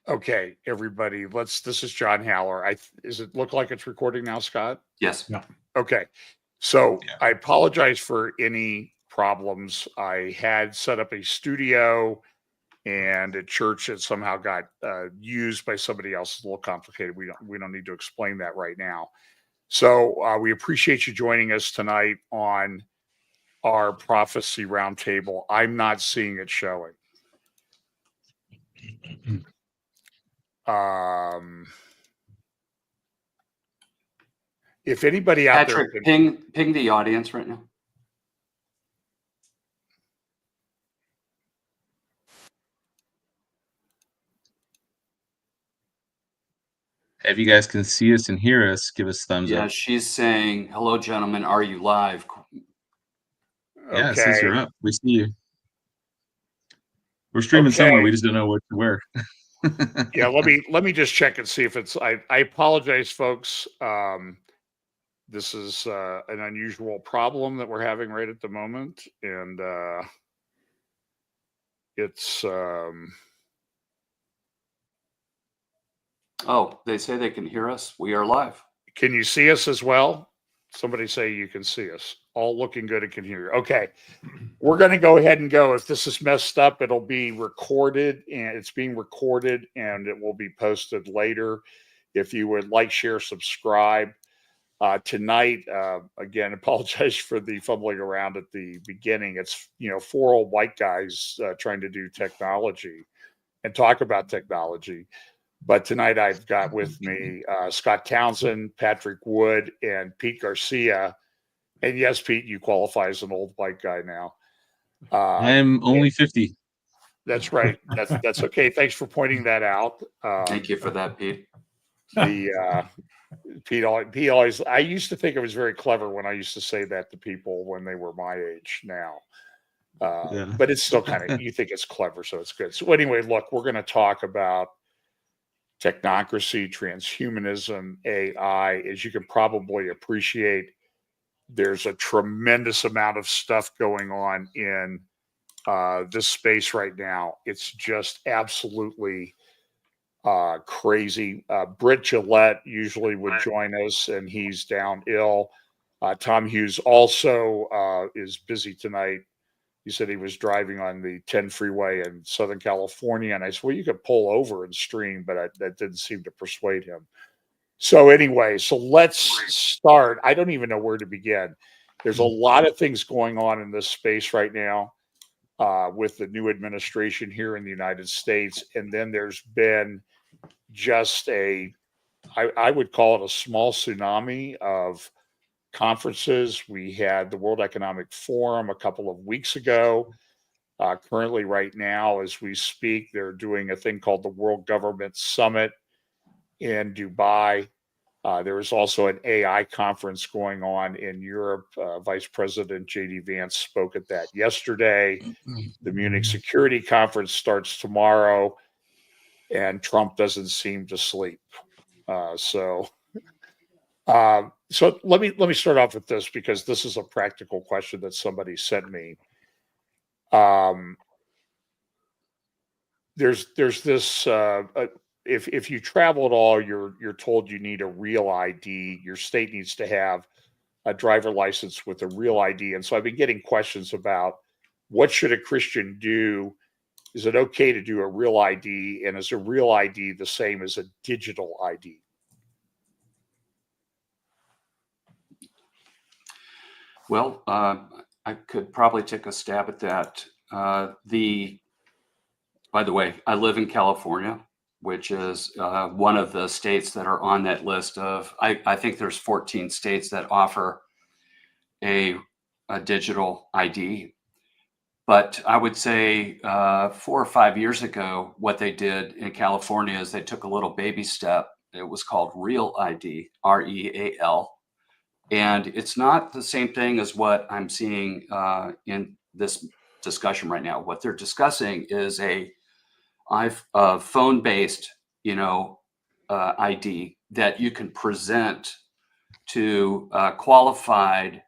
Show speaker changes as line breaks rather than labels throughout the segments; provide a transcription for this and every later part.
Okay, everybody, this is John Haller. Does it look like it's recording now, Scott?
Yes.
Yeah.
Okay. So I apologize for any problems. I had set up a studio and a church that somehow got used by somebody else. It's a little complicated. We don't need to explain that right now. So we appreciate you joining us tonight on our prophecy roundtable. I'm not seeing it showing. If anybody out
Patrick,
there
ping the audience right now.
If you guys can see us and hear us, give us thumbs up.
Yeah, she's saying, "Hello, gentlemen. Are you live?"
Yeah, it says you're up. We see you. We're streaming
Okay.
somewhere. We just don't know what to wear.
Yeah, let me just check and see if it's. I apologize, folks. This is an unusual problem that we're having right at the moment, and it's.
Oh, they say they can hear us. We are live.
Can you see us as well? Somebody say you can see us. All looking good and can hear you. Okay. We're going to go ahead and go. If this is messed up, it'll be recorded, and it's being recorded, and it will be posted later. If you would like, share, subscribe. Tonight, again, apologize for the fumbling around at the beginning. It's, four old white guys trying to do technology and talk about technology. But tonight I've got with me Scott Townsend, Patrick Wood, and Pete Garcia. And yes, Pete, you qualify as an old white guy now.
I'm only 50.
That's right. That's okay. Thanks for pointing that out.
Thank you for that, Pete.
Pete always. I used to think it was very clever when I used to say that to people when they were my age now. But it's still kind of, you think it's clever, so it's good. So anyway, look, we're going to talk about technocracy, transhumanism, AI. As you can probably appreciate, there's a tremendous amount of stuff going on in this space right now. It's just absolutely crazy. Britt Gillette usually would join us, and he's down ill. Tom Hughes also is busy tonight. He said he was driving on the 10 freeway in Southern California. And I said, well, you could pull over and stream, but that didn't seem to persuade him. So anyway, so let's start. I don't even know where to begin. There's a lot of things going on in this space right now with the new administration here in the United States. And then there's been just I would call it a small tsunami of conferences. We had the World Economic Forum a couple of weeks ago. Currently, right now, as we speak, they're doing a thing called the World Government Summit in Dubai. There is also an AI conference going on in Europe. Vice President J.D. Vance spoke at that yesterday. The Munich Security Conference starts tomorrow, and Trump doesn't seem to sleep. So let me start off with this, because this is a practical question that somebody sent me. There's this if you travel at all, you're told you need a real ID. Your state needs to have a driver license with a real ID. And so I've been getting questions about, what should a Christian do? Is it okay to do a real ID? And is a real ID the same as a digital ID?
Well, I could probably take a stab at that. By the way, I live in California, which is one of the states that are on that list of, I think there's 14 states that offer a digital ID. But I would say 4 or 5 years ago, what they did in California is they took a little baby step. It was called Real ID, REAL. And it's not the same thing as what I'm seeing in this discussion right now. What they're discussing is a phone-based, ID that you can present to qualified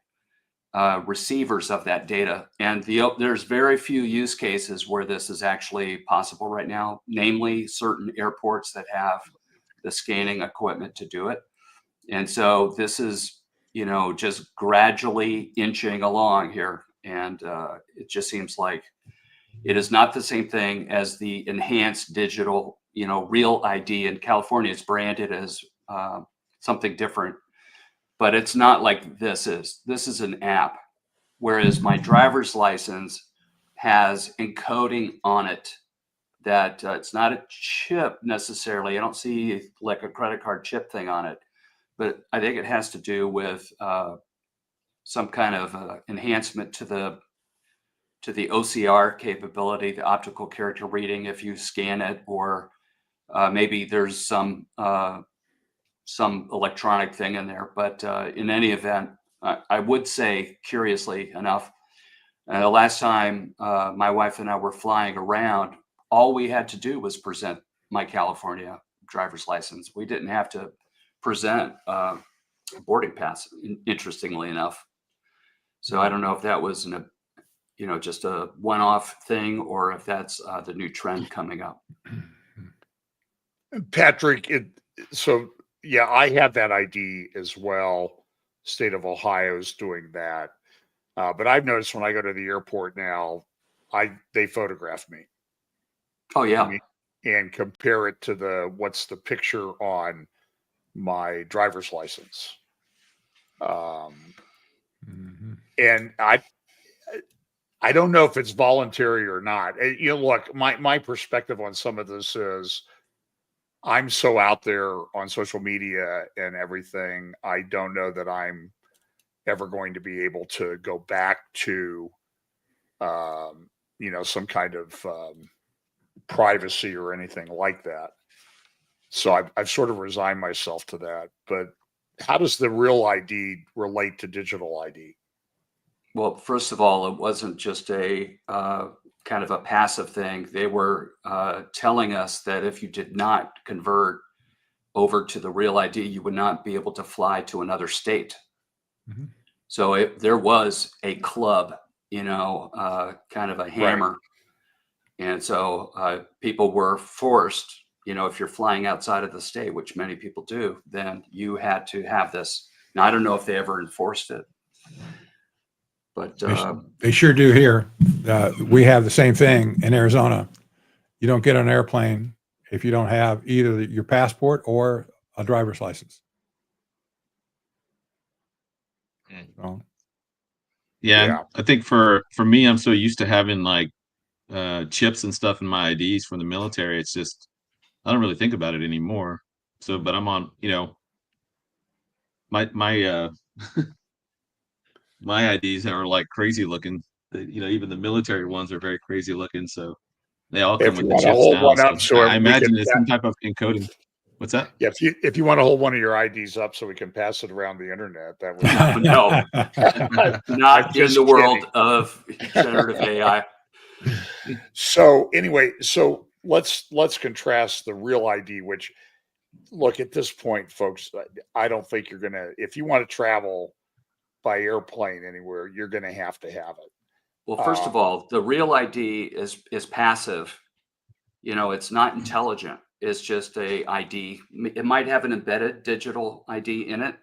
receivers of that data. And there's very few use cases where this is actually possible right now, namely certain airports that have the scanning equipment to do it. And so this is, just gradually inching along here. And it just seems like it is not the same thing as the enhanced digital, real ID. In California, it's branded as something different, but it's not like this is an app. Whereas my driver's license has encoding on it that it's not a chip necessarily. I don't see like a credit card chip thing on it, but I think it has to do with some kind of enhancement to the OCR capability, the optical character reading, if you scan it, or maybe there's some electronic thing in there. But in any event, I would say, curiously enough, the last time my wife and I were flying around, all we had to do was present my California driver's license. We didn't have to present a boarding pass, interestingly enough. So I don't know if that was just a one-off thing, or if that's the new trend coming up.
Patrick, yeah, I have that ID as well. State of Ohio is doing that. But I've noticed when I go to the airport now, they photograph me.
Oh yeah.
And compare it to what's the picture on my driver's license. And I don't know if it's voluntary or not. Look, my perspective on some of this is I'm so out there on social media and everything. I don't know that I'm ever going to be able to go back to, some kind of privacy or anything like that. So I've sort of resigned myself to that. But how does the real ID relate to digital ID?
Well, first of all, it wasn't just a kind of a passive thing. They were telling us that if you did not convert over to the real ID, you would not be able to fly to another state. Mm-hmm. So there was a club, kind of a hammer. Right. And so people were forced, if you're flying outside of the state, which many people do, then you had to have this. Now, I don't know if they ever enforced it. But
they sure do here. We have the same thing in Arizona. You don't get on an airplane if you don't have either your passport or a driver's license. So,
yeah, I think for me, I'm so used to having like chips and stuff in my IDs from the military. It's just I don't really think about it anymore. So, but I'm on, my my IDs are like crazy looking. Even the military ones are very crazy looking. So they all come with the chips now. So I imagine it's some type of encoding. What's that?
Yeah, if you want to hold one of your IDs up so we can pass it around the internet, that would
no, not in the world of generative AI.
So anyway, let's contrast the real ID, which, look, at this point, folks, I don't think you're gonna, if you want to travel by airplane anywhere, you're gonna have to have it.
Well, first of all, the real ID is passive. It's not intelligent. It's just a ID. It might have an embedded digital ID in it,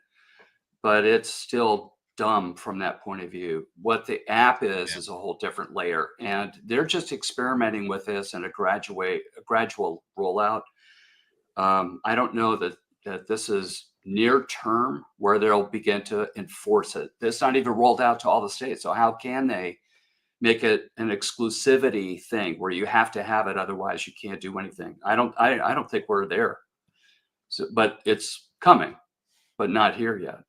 but it's still dumb from that point of view. What the app is a whole different layer, and they're just experimenting with this in a gradual rollout. I don't know that this is near term where they'll begin to enforce it. It's not even rolled out to all the states. So how can they make it an exclusivity thing where you have to have it, otherwise you can't do anything? I don't think we're there. So, but it's coming, but not here yet.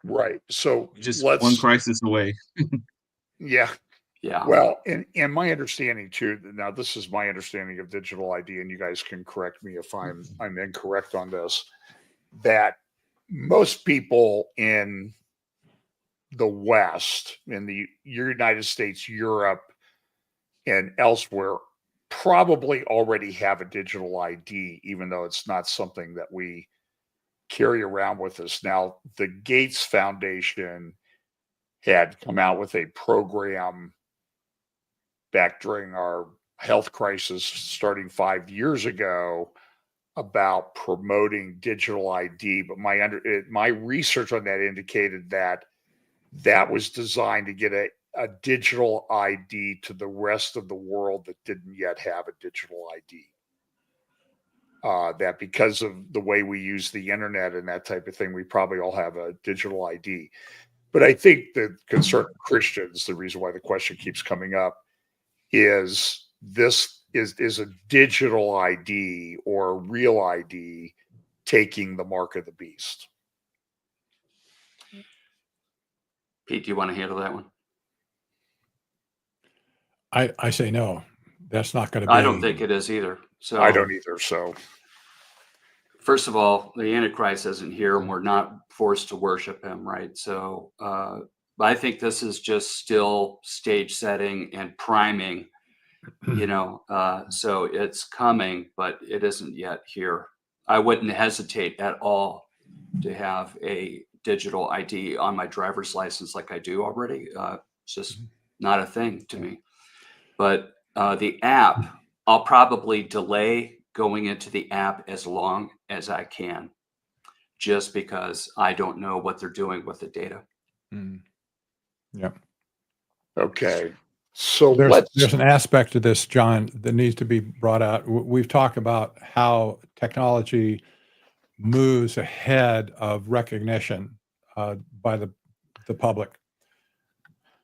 Right. So
just one crisis away.
Yeah.
Yeah.
Well, and my understanding too, now this is my understanding of digital ID, and you guys can correct me if I'm incorrect on this, that most people in the West, in the United States, Europe, and elsewhere, probably already have a digital ID, even though it's not something that we carry around with us. Now, the Gates Foundation had come out with a program back during our health crisis starting 5 years ago about promoting digital ID. But my research on that indicated that that was designed to get a digital ID to the rest of the world that didn't yet have a digital ID. That because of the way we use the internet and that type of thing, we probably all have a digital ID. But I think the concern of Christians, the reason why the question keeps coming up, is this is a digital ID or a real ID taking the mark of the beast?
Pete, do you want to handle that one?
I say no. That's not going to be.
I don't think it is either. So
I don't either. So
first of all, the Antichrist isn't here, and we're not forced to worship him, right? So I think this is just still stage setting and priming. So it's coming, but it isn't yet here. I wouldn't hesitate at all to have a digital ID on my driver's license like I do already. It's just not a thing to me. But the app, I'll probably delay going into the app as long as I can, just because I don't know what they're doing with the data.
Yeah.
Okay. So
there's an aspect to this, John, that needs to be brought out. We've talked about how technology moves ahead of recognition by the public.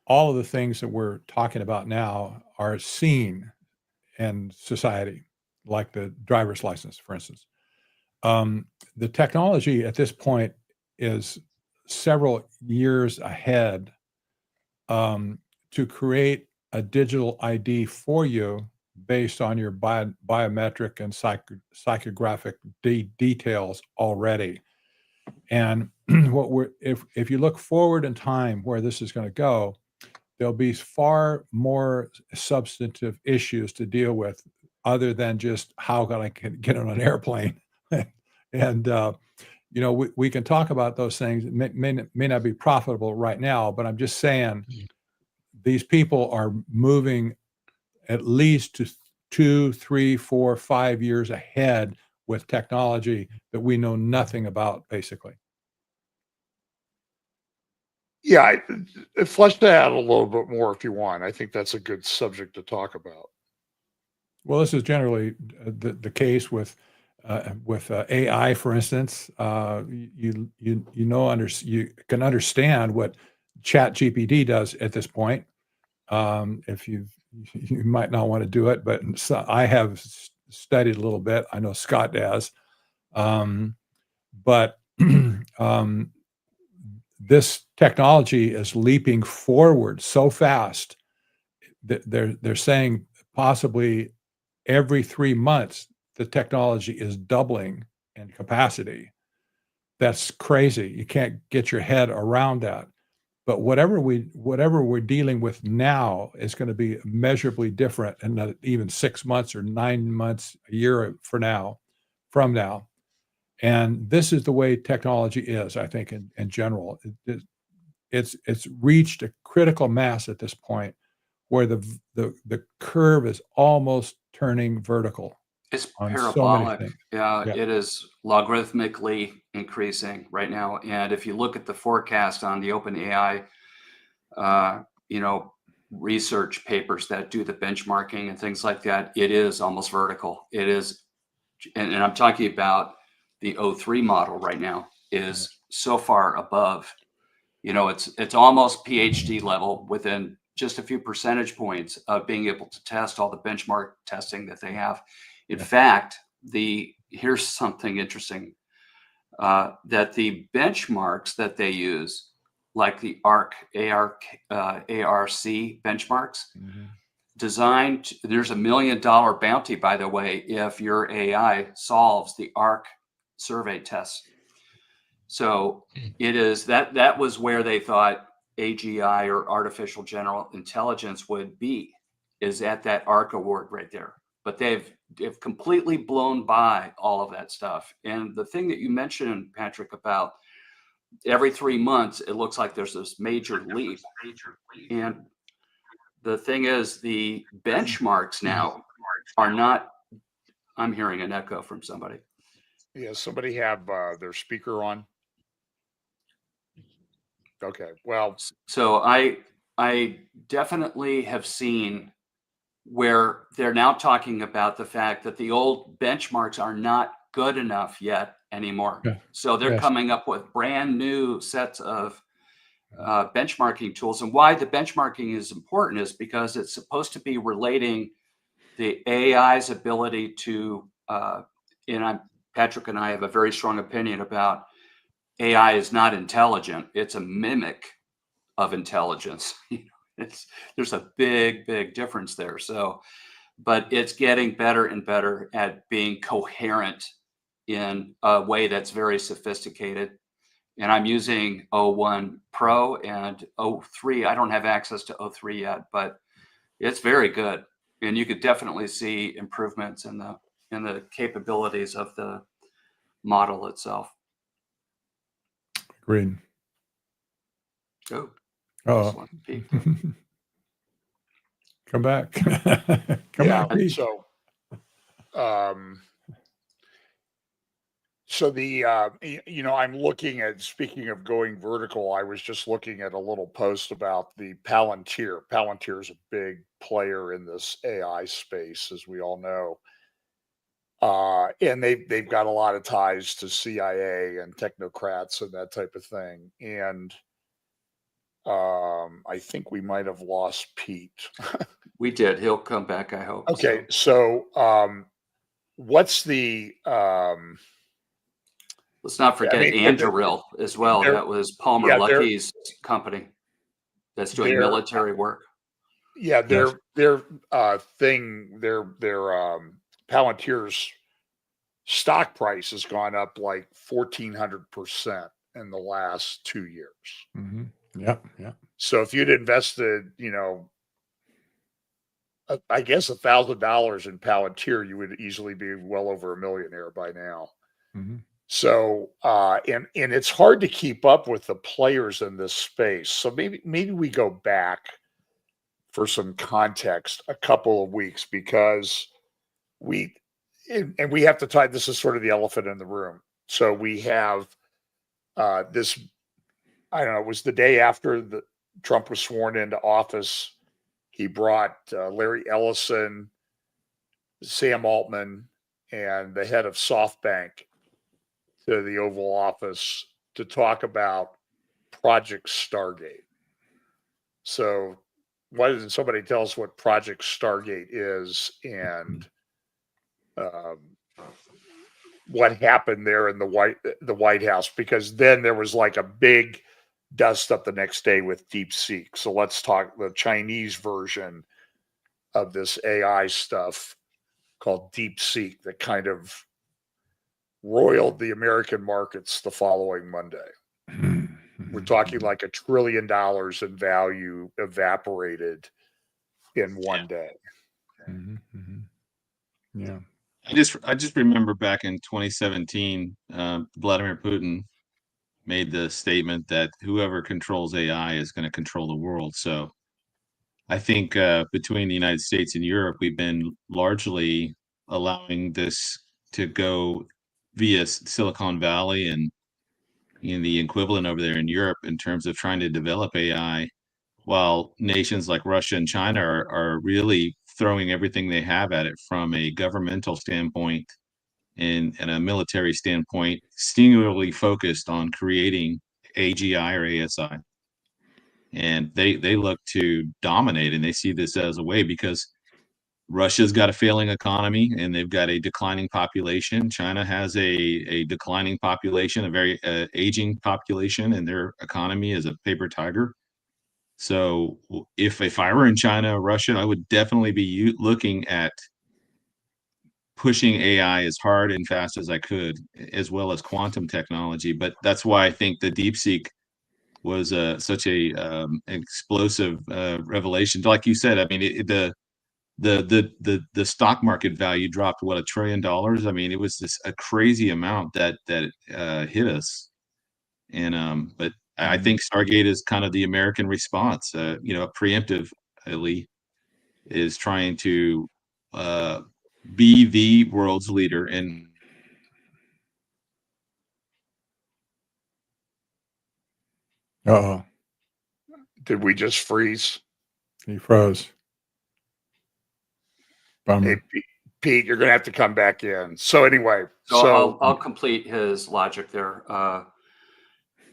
All of the things that we're talking about now are seen in society, like the driver's license, for instance. The technology at this point is several years ahead to create a digital ID for you based on your biometric and psychographic details already. And if you look forward in time where this is going to go, there'll be far more substantive issues to deal with other than just how can I get on an airplane. And we can talk about those things. It may not be profitable right now, but I'm just saying these people are moving at least to 2, 3, 4, 5 years ahead with technology that we know nothing about, basically.
Yeah, flesh that out a little bit more if you want. I think that's a good subject to talk about.
Well, this is generally the case with AI, for instance. You can understand what ChatGPT does at this point. If you might not want to do it, but I have studied a little bit. I know Scott has, but this technology is leaping forward so fast that they're saying possibly every 3 months the technology is doubling in capacity. That's crazy. You can't get your head around that. But whatever we're dealing with now is going to be measurably different in even 6 months or 9 months, a year from now. And this is the way technology is, I think, in general. It's reached a critical mass at this point where the curve is almost turning vertical.
It's
on
parabolic.
So many things.
Yeah, it is logarithmically increasing right now. And if you look at the forecast on the OpenAI, research papers that do the benchmarking and things like that, it is almost vertical. It is, and I'm talking about the O3 model right now is so far above. It's almost PhD level within just a few percentage points of being able to test all the benchmark testing that they have. In fact, here's something interesting, that the benchmarks that they use, like the ARC benchmarks, designed, there's $1 million bounty, by the way, if your AI solves the ARC survey test. So it is that was where they thought AGI or artificial general intelligence would be, is at that ARC award right there. But they've completely blown by all of that stuff. And the thing that you mentioned, Patrick, about every 3 months, it looks like there's this major leap. And the thing is, the benchmarks now are not, I'm hearing an echo from somebody.
Yeah, somebody have their speaker on. Okay, well.
So I definitely have seen where they're now talking about the fact that the old benchmarks are not good enough yet anymore.
Yeah.
So they're
Yes.
coming up with brand new sets of benchmarking tools. And why the benchmarking is important is because it's supposed to be relating the AI's ability to, Patrick and I have a very strong opinion about AI is not intelligent. It's a mimic of intelligence. There's a big difference there. So, but it's getting better and better at being coherent in a way that's very sophisticated. And I'm using 01 Pro and 03. I don't have access to 03 yet, but it's very good. And you could definitely see improvements in the capabilities of the model itself.
Agreed.
Oh.
Oh. Come back. Come back, Pete.
So the I'm looking at, speaking of going vertical, I was just looking at a little post about the Palantir. Palantir is a big player in this AI space, as we all know. And they've got a lot of ties to CIA and technocrats and that type of thing. And I think we might have lost Pete.
We did. He'll come back, I hope.
Okay, so what's the
let's not forget Anduril as well. That was Palmer Luckey's company that's doing military work.
Yeah, their Palantir's stock price has gone up like 1,400% in the last 2 years.
Mm-hmm. Yeah.
So if you'd invested, I guess $1,000 in Palantir, you would easily be well over a millionaire by now.
Mm-hmm.
So, and it's hard to keep up with the players in this space. So maybe we go back for some context a couple of weeks, because we have to tie, this is sort of the elephant in the room. So we have this, I don't know, it was the day after Trump was sworn into office. He brought Larry Ellison, Sam Altman, and the head of SoftBank to the Oval Office to talk about Project Stargate. So why doesn't somebody tell us what Project Stargate is and what happened there in the White House? Because then there was like a big dust up the next day with DeepSeek. So let's talk the Chinese version of this AI stuff called DeepSeek that kind of roiled the American markets the following Monday. We're talking like $1 trillion in value evaporated in one day.
Mm-hmm. Mm-hmm. Yeah.
I just remember back in 2017, Vladimir Putin made the statement that whoever controls AI is going to control the world. So I think between the United States and Europe, we've been largely allowing this to go via Silicon Valley and the equivalent over there in Europe in terms of trying to develop AI, while nations like Russia and China are really throwing everything they have at it from a governmental standpoint and a military standpoint, singularly focused on creating AGI or ASI. And they look to dominate, and they see this as a way, because Russia's got a failing economy and they've got a declining population. China has a declining population, a very aging population, and their economy is a paper tiger. So if I were in China or Russia, I would definitely be looking at pushing AI as hard and fast as I could, as well as quantum technology. But that's why I think the DeepSeek was such a explosive revelation. Like you said, I mean, the stock market value dropped $1 trillion. I mean, it was a crazy amount that hit us. And but I think Stargate is kind of the American response. Preemptively is trying to be the world's leader in.
Uh-oh,
Did we just freeze?
he froze.
Hey,
Bummer.
Pete, you're going to have to come back in. So anyway,
So I'll complete his logic there.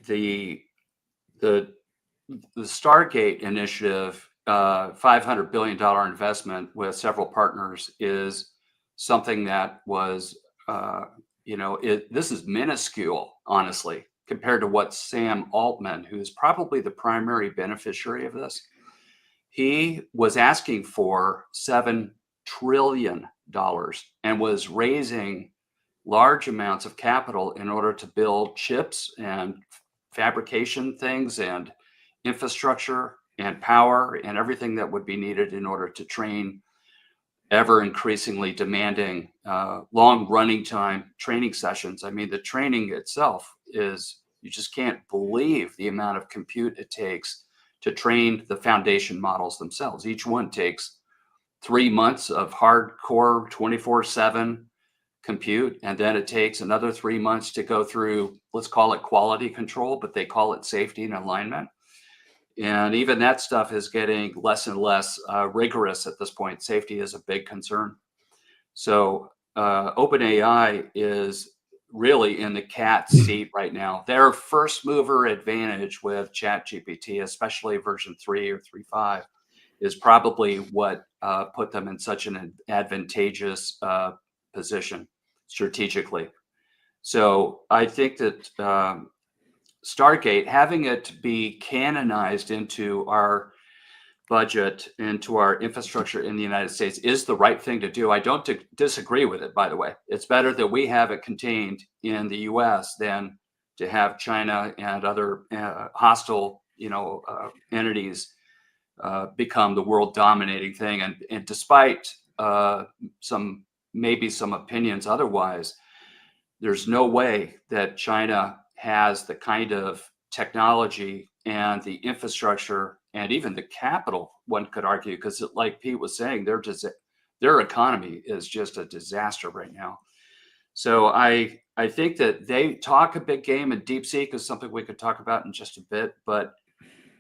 The Stargate initiative, $500 billion investment with several partners, is something that was, this is minuscule, honestly, compared to what Sam Altman, who's probably the primary beneficiary of this, he was asking for $7 trillion and was raising large amounts of capital in order to build chips and fabrication things and infrastructure and power and everything that would be needed in order to train ever increasingly demanding long running time training sessions. I mean, the training itself is, you just can't believe the amount of compute it takes to train the foundation models themselves. Each one takes 3 months of hardcore 24/7 compute, and then it takes another 3 months to go through, let's call it quality control, but they call it safety and alignment. And even that stuff is getting less and less rigorous at this point. Safety is a big concern. So OpenAI is really in the cat's seat right now. Their first mover advantage with ChatGPT, especially version 3 or 3.5, is probably what put them in such an advantageous position strategically. So I think that Stargate, having it be canonized into our budget, into our infrastructure in the United States, is the right thing to do. I don't disagree with it, by the way. It's better that we have it contained in the US than to have China and other hostile, entities become the world dominating thing. And despite some opinions otherwise, there's no way that China has the kind of technology and the infrastructure and even the capital, one could argue, because like Pete was saying, their economy is just a disaster right now. So I think that they talk a big game, and DeepSeek is something we could talk about in just a bit, but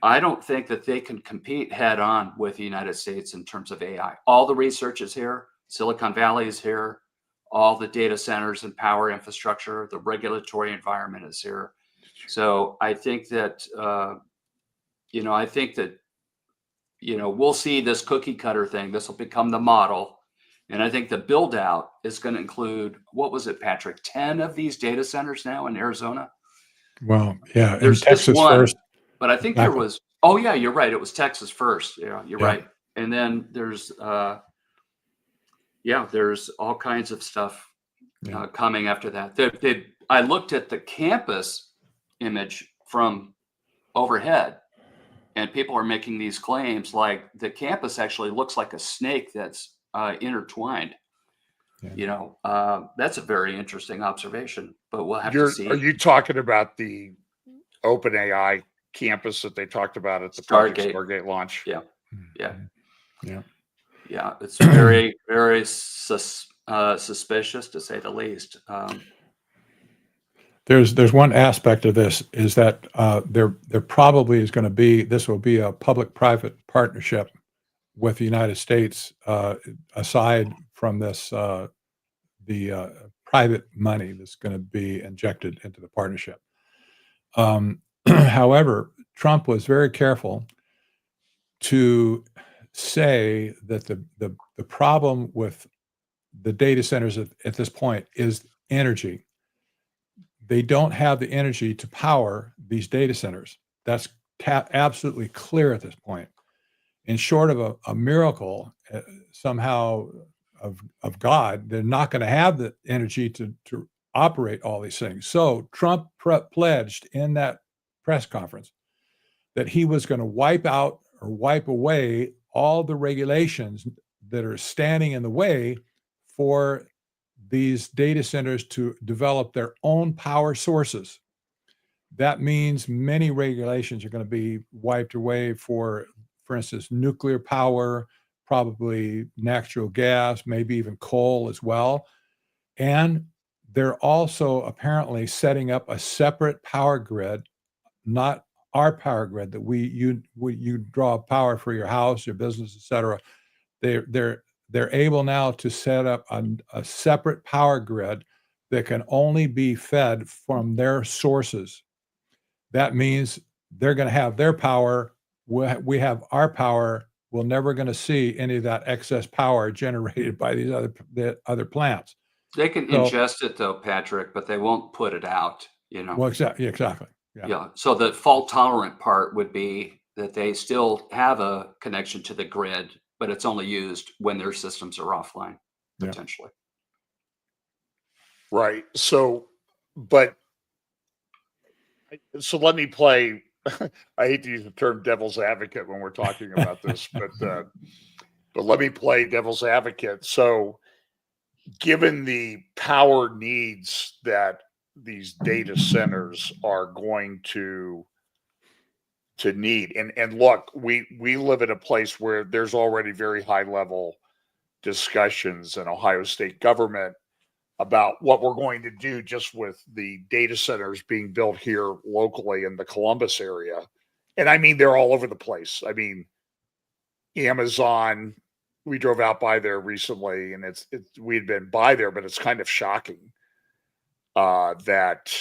I don't think that they can compete head on with the United States in terms of AI. All the research is here. Silicon Valley is here. All the data centers and power infrastructure, the regulatory environment is here. So I think that, we'll see this cookie cutter thing. This will become the model. And I think the build out is going to include, what was it, Patrick? 10 of these data centers now in Arizona?
Well, yeah.
There's
Texas
just one,
first.
but I think there was, oh yeah, you're right. It was Texas first. Yeah, you're right. And then there's, there's all kinds of stuff coming after that. I looked at the campus image from overhead, and people are making these claims like the campus actually looks like a snake that's intertwined. That's a very interesting observation, but we'll have to see.
Are you talking about the OpenAI campus that they talked about at the Stargate launch?
Yeah. It's very, very suspicious, to say the least.
There's one aspect of this is that there probably is going to be, this will be a public-private partnership with the United States, aside from this, the private money that's going to be injected into the partnership. However, Trump was very careful to say that the problem with the data centers at this point is energy. They don't have the energy to power these data centers. That's absolutely clear at this point. And short of a miracle, somehow of God, they're not going to have the energy to operate all these things. So Trump pledged in that press conference that he was going to wipe out or wipe away all the regulations that are standing in the way for these data centers to develop their own power sources. that means many regulations are going to be wiped away for instance, nuclear power, probably natural gas, maybe even coal as well. And they're also apparently setting up a separate power grid, not our power grid that you draw power for your house, your business, et cetera. They're able now to set up a separate power grid that can only be fed from their sources. That means they're going to have their power. We have our power. We're never going to see any of that excess power generated by these other plants.
They can ingest it though, Patrick, but they won't put it out, you know.
Well, exactly.
Yeah. So the fault tolerant part would be that they still have a connection to the grid, but it's only used when their systems are offline, potentially.
Right. So let me play. I hate to use the term devil's advocate when we're talking about this, but let me play devil's advocate. So, given the power needs that these data centers are going to need, and look, we live in a place where there's already very high level discussions in Ohio state government about what we're going to do just with the data centers being built here locally in the Columbus area. And I mean, they're all over the place. I mean, Amazon, we drove out by there recently, and we'd been by there, but it's kind of shocking that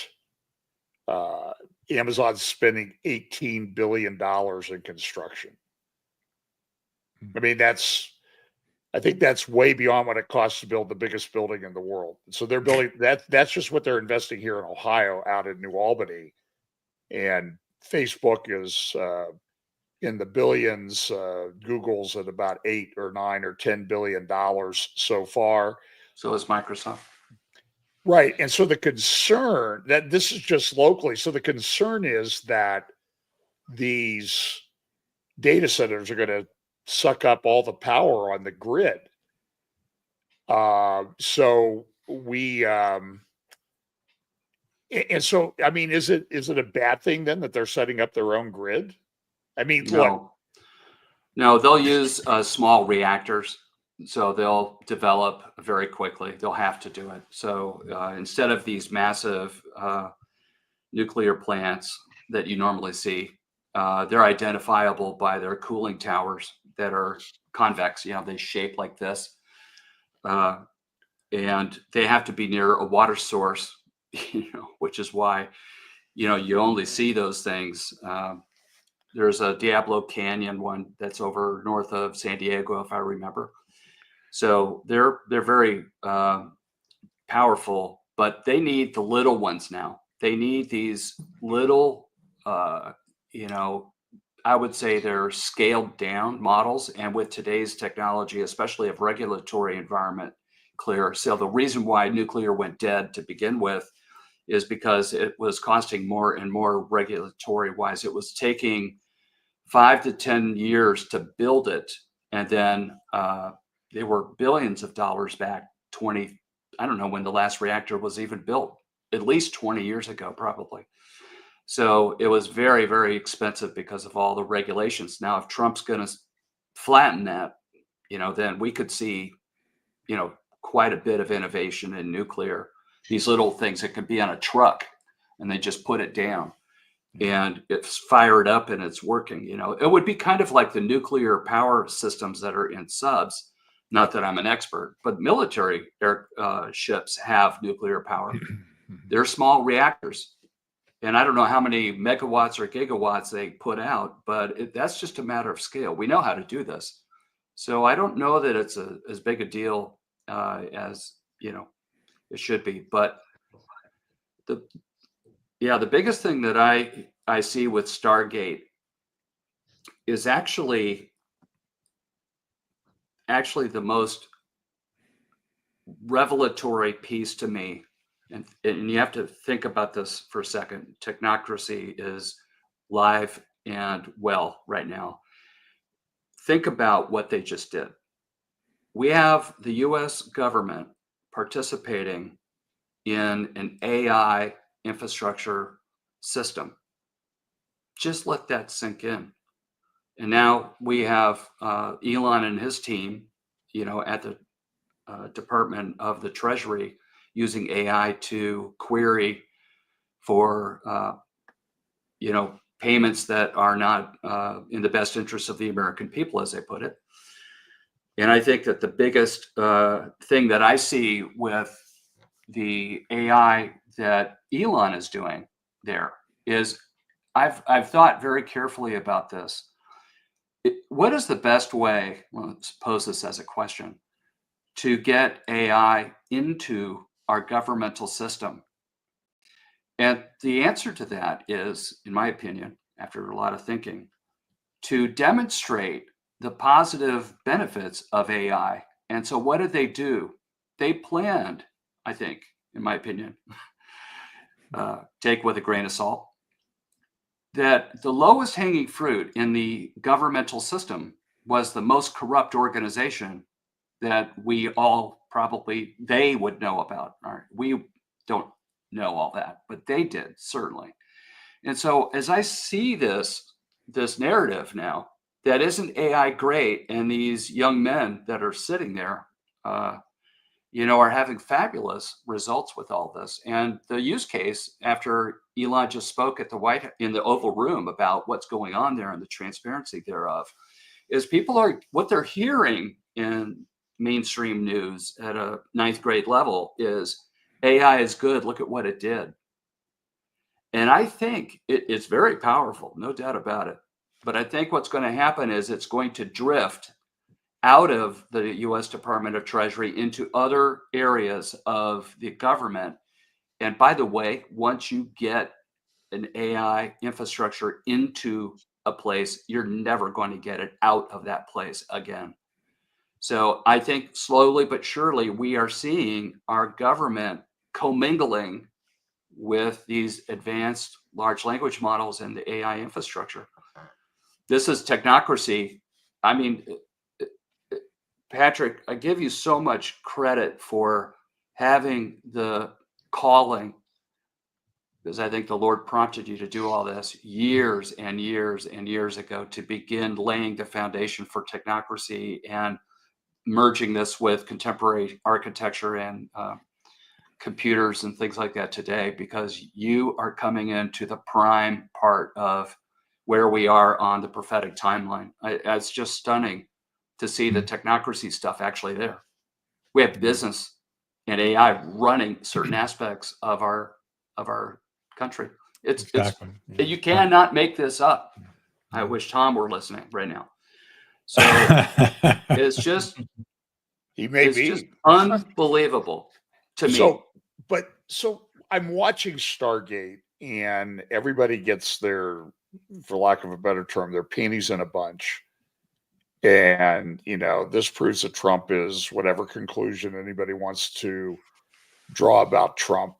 Amazon's spending $18 billion in construction. I mean, I think that's way beyond what it costs to build the biggest building in the world. So they're building that's just what they're investing here in Ohio, out in New Albany. And Facebook is in the billions, Google's at about $8 or $9 or $10 billion so far.
So is Microsoft.
Right. And so the concern that this is just locally. So the concern is that these data centers are going to suck up all the power on the grid. So we, and so, I mean, is it a bad thing then that they're setting up their own grid? I mean,
no, they'll use small reactors. So they'll develop very quickly. They'll have to do it. So instead of these massive nuclear plants that you normally see, they're identifiable by their cooling towers that are convex. You know, they shape like this, and they have to be near a water source. You know, which is why, you know, you only see those things. There's a Diablo Canyon one that's over north of San Diego, if I remember. So they're very powerful, but they need the little ones now. They need these little, you know, I would say they're scaled down models. And with today's technology, especially of regulatory environment clear. So the reason why nuclear went dead to begin with is because it was costing more and more regulatory wise. It was taking 5 to 10 years to build it. And then they were billions of dollars back 20, I don't know when the last reactor was even built, at least 20 years ago, probably. So it was very, very expensive because of all the regulations. Now, if Trump's going to flatten that, you know, then we could see, you know, quite a bit of innovation in nuclear. These little things that can be on a truck and they just put it down and it's fired up and it's working. You know, it would be kind of like the nuclear power systems that are in subs. Not that I'm an expert, but military ships have nuclear power. They're small reactors. And I don't know how many megawatts or gigawatts they put out, but that's just a matter of scale. We know how to do this. So I don't know that it's as big a deal as, you know, it should be. But the biggest thing that I see with Stargate is actually the most revelatory piece to me. And you have to think about this for a second. Technocracy is live and well right now. Think about what they just did. We have the US government participating in an AI infrastructure system. Just let that sink in. And now we have Elon and his team, at the Department of the Treasury using AI to query for, payments that are not in the best interest of the American people, as they put it. And I think that the biggest thing that I see with the AI that Elon is doing there is I've thought very carefully about this. What is the best way, let's pose this as a question, to get AI into our governmental system? And the answer to that is, in my opinion, after a lot of thinking, to demonstrate the positive benefits of AI. And so what did they do? They planned, I think, in my opinion, take with a grain of salt, that the lowest hanging fruit in the governmental system was the most corrupt organization that we all they would know about. We don't know all that, but they did, certainly. And so as I see this narrative now, that isn't AI great, and these young men that are sitting there, are having fabulous results with all this. And the use case, after Elon just spoke at in the Oval Room about what's going on there and the transparency thereof, is what they're hearing in mainstream news at a 9th grade level is AI is good. Look at what it did. And I think it's very powerful, no doubt about it. But I think what's going to happen is it's going to drift out of the U.S. Department of Treasury into other areas of the government. And by the way, once you get an AI infrastructure into a place, you're never going to get it out of that place again. So I think slowly but surely we are seeing our government commingling with these advanced large language models and the AI infrastructure. This is technocracy. I mean, Patrick, I give you so much credit for having the calling, because I think the Lord prompted you to do all this years and years and years ago to begin laying the foundation for technocracy and merging this with contemporary architecture and computers and things like that today, because you are coming into the prime part of where we are on the prophetic timeline. It's just stunning to see the technocracy stuff actually there. We have business and AI running certain aspects of our country.
Exactly.
You cannot make this up. I wish Tom were listening right now. So it's just just unbelievable to me.
So I'm watching Stargate, and everybody gets their, for lack of a better term, their panties in a bunch. And, this proves that Trump is whatever conclusion anybody wants to draw about Trump,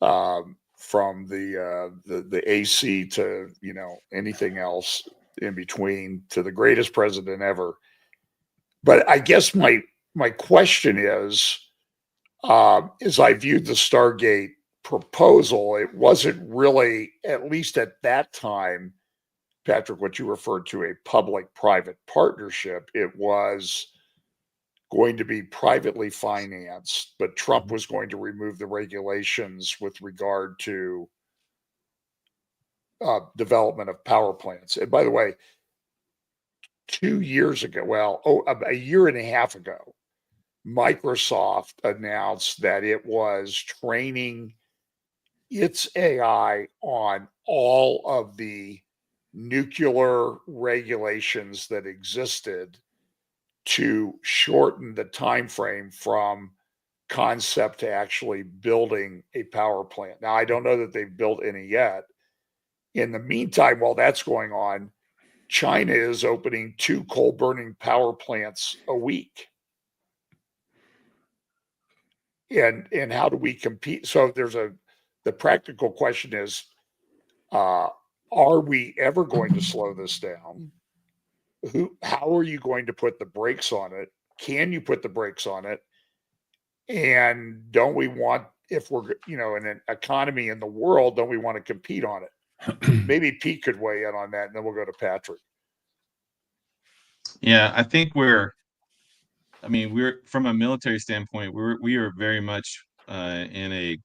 from the AC to, anything else in between, to the greatest president ever. But I guess my question is, as I viewed the Stargate proposal, it wasn't really, at least at that time, Patrick, what you referred to, a public-private partnership. It was going to be privately financed, but Trump was going to remove the regulations with regard to development of power plants. And by the way, 2 years ago, a year and a half ago, Microsoft announced that it was training its AI on all of the nuclear regulations that existed to shorten the time frame from concept to actually building a power plant. Now, I don't know that they've built any yet. In the meantime, while that's going on, China is opening 2 coal-burning power plants a week. And how do we compete? So the practical question is, are we ever going to slow this down? How are you going to put the brakes on it? Can you put the brakes on it? And don't we want if we're, you know, in an economy in the world, don't we want to compete on it? Maybe Pete could weigh in on that, and then we'll go to Patrick.
Yeah, I think we're from a military standpoint, we are very much in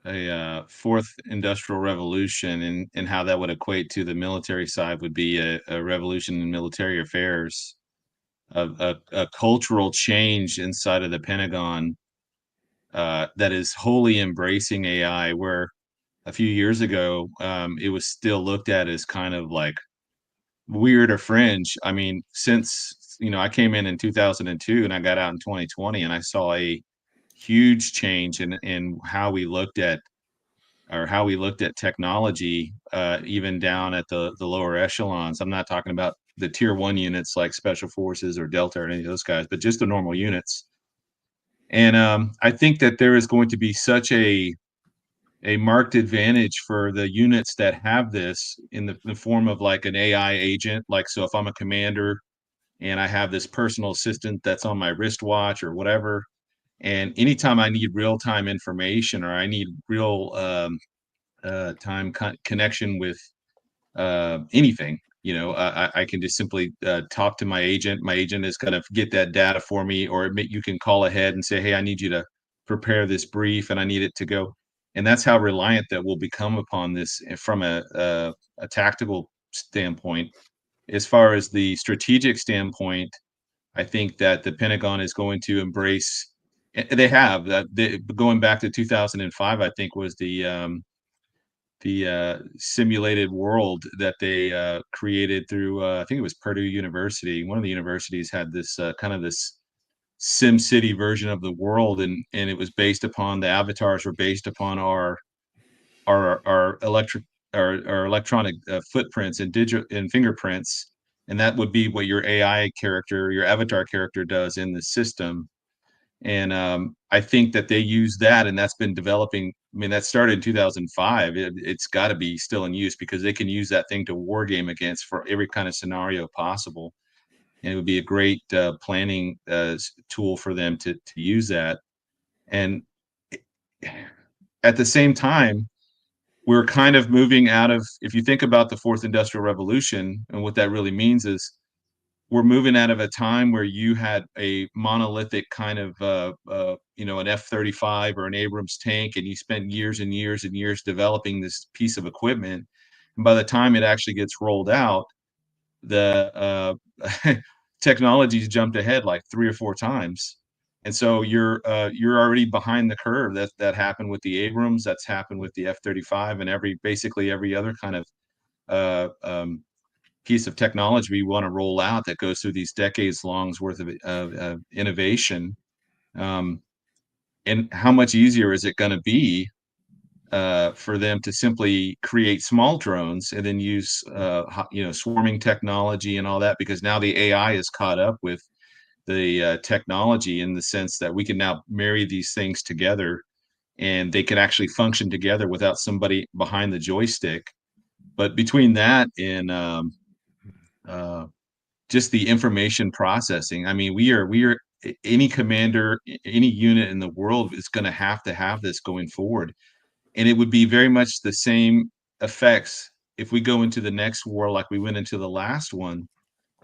a fourth industrial revolution, and how that would equate to the military side would be a revolution in military affairs, a cultural change inside of the Pentagon that is wholly embracing AI, where a few years ago it was still looked at as kind of like weird or fringe. I mean, since I came in 2002 and I got out in 2020, and I saw a huge change in how we looked at technology, even down at the lower echelons. I'm not talking about the tier 1 units like special forces or Delta or any of those guys, but just the normal units. And I think that there is going to be such a marked advantage for the units that have this in the form of like an AI agent. Like, so if I'm a commander and I have this personal assistant that's on my wristwatch or whatever, and anytime I need real-time information, or I need real time connection with anything, I can just simply talk to my agent. My agent is going to get that data for me, or you can call ahead and say, hey, I need you to prepare this brief and I need it to go. And that's how reliant that will become upon this from a tactical standpoint. As far as the strategic standpoint, I think that the Pentagon is going to embrace, they have that, going back to 2005, I think was the simulated world that they created through, I think it was Purdue University. One of the universities had this kind of this Sim City version of the world, and it was based upon, the avatars were based upon our electronic footprints and digital and fingerprints, and that would be what your AI character, your avatar character, does in the system. And I think that they use that, and that's been developing. I mean, that started in 2005. It's got to be still in use, because they can use that thing to war game against for every kind of scenario possible. And it would be a great planning tool for them to use that. And at the same time, we're kind of moving out of, if you think about the fourth industrial revolution, and what that really means is, we're moving out of a time where you had a monolithic kind of, an F-35 or an Abrams tank, and you spent years and years and years developing this piece of equipment. And by the time it actually gets rolled out, the technology's jumped ahead like 3 or 4 times. And so you're already behind the curve. That happened with the Abrams. That's happened with the F-35, and basically every other kind of piece of technology we want to roll out that goes through these decades longs worth of innovation. And how much easier is it going to be for them to simply create small drones and then use swarming technology and all that, because now the AI is caught up with the technology, in the sense that we can now marry these things together, and they can actually function together without somebody behind the joystick. But between that and just the information processing, I mean, we are any commander, any unit in the world is going to have this going forward. And it would be very much the same effects if we go into the next war like we went into the last one.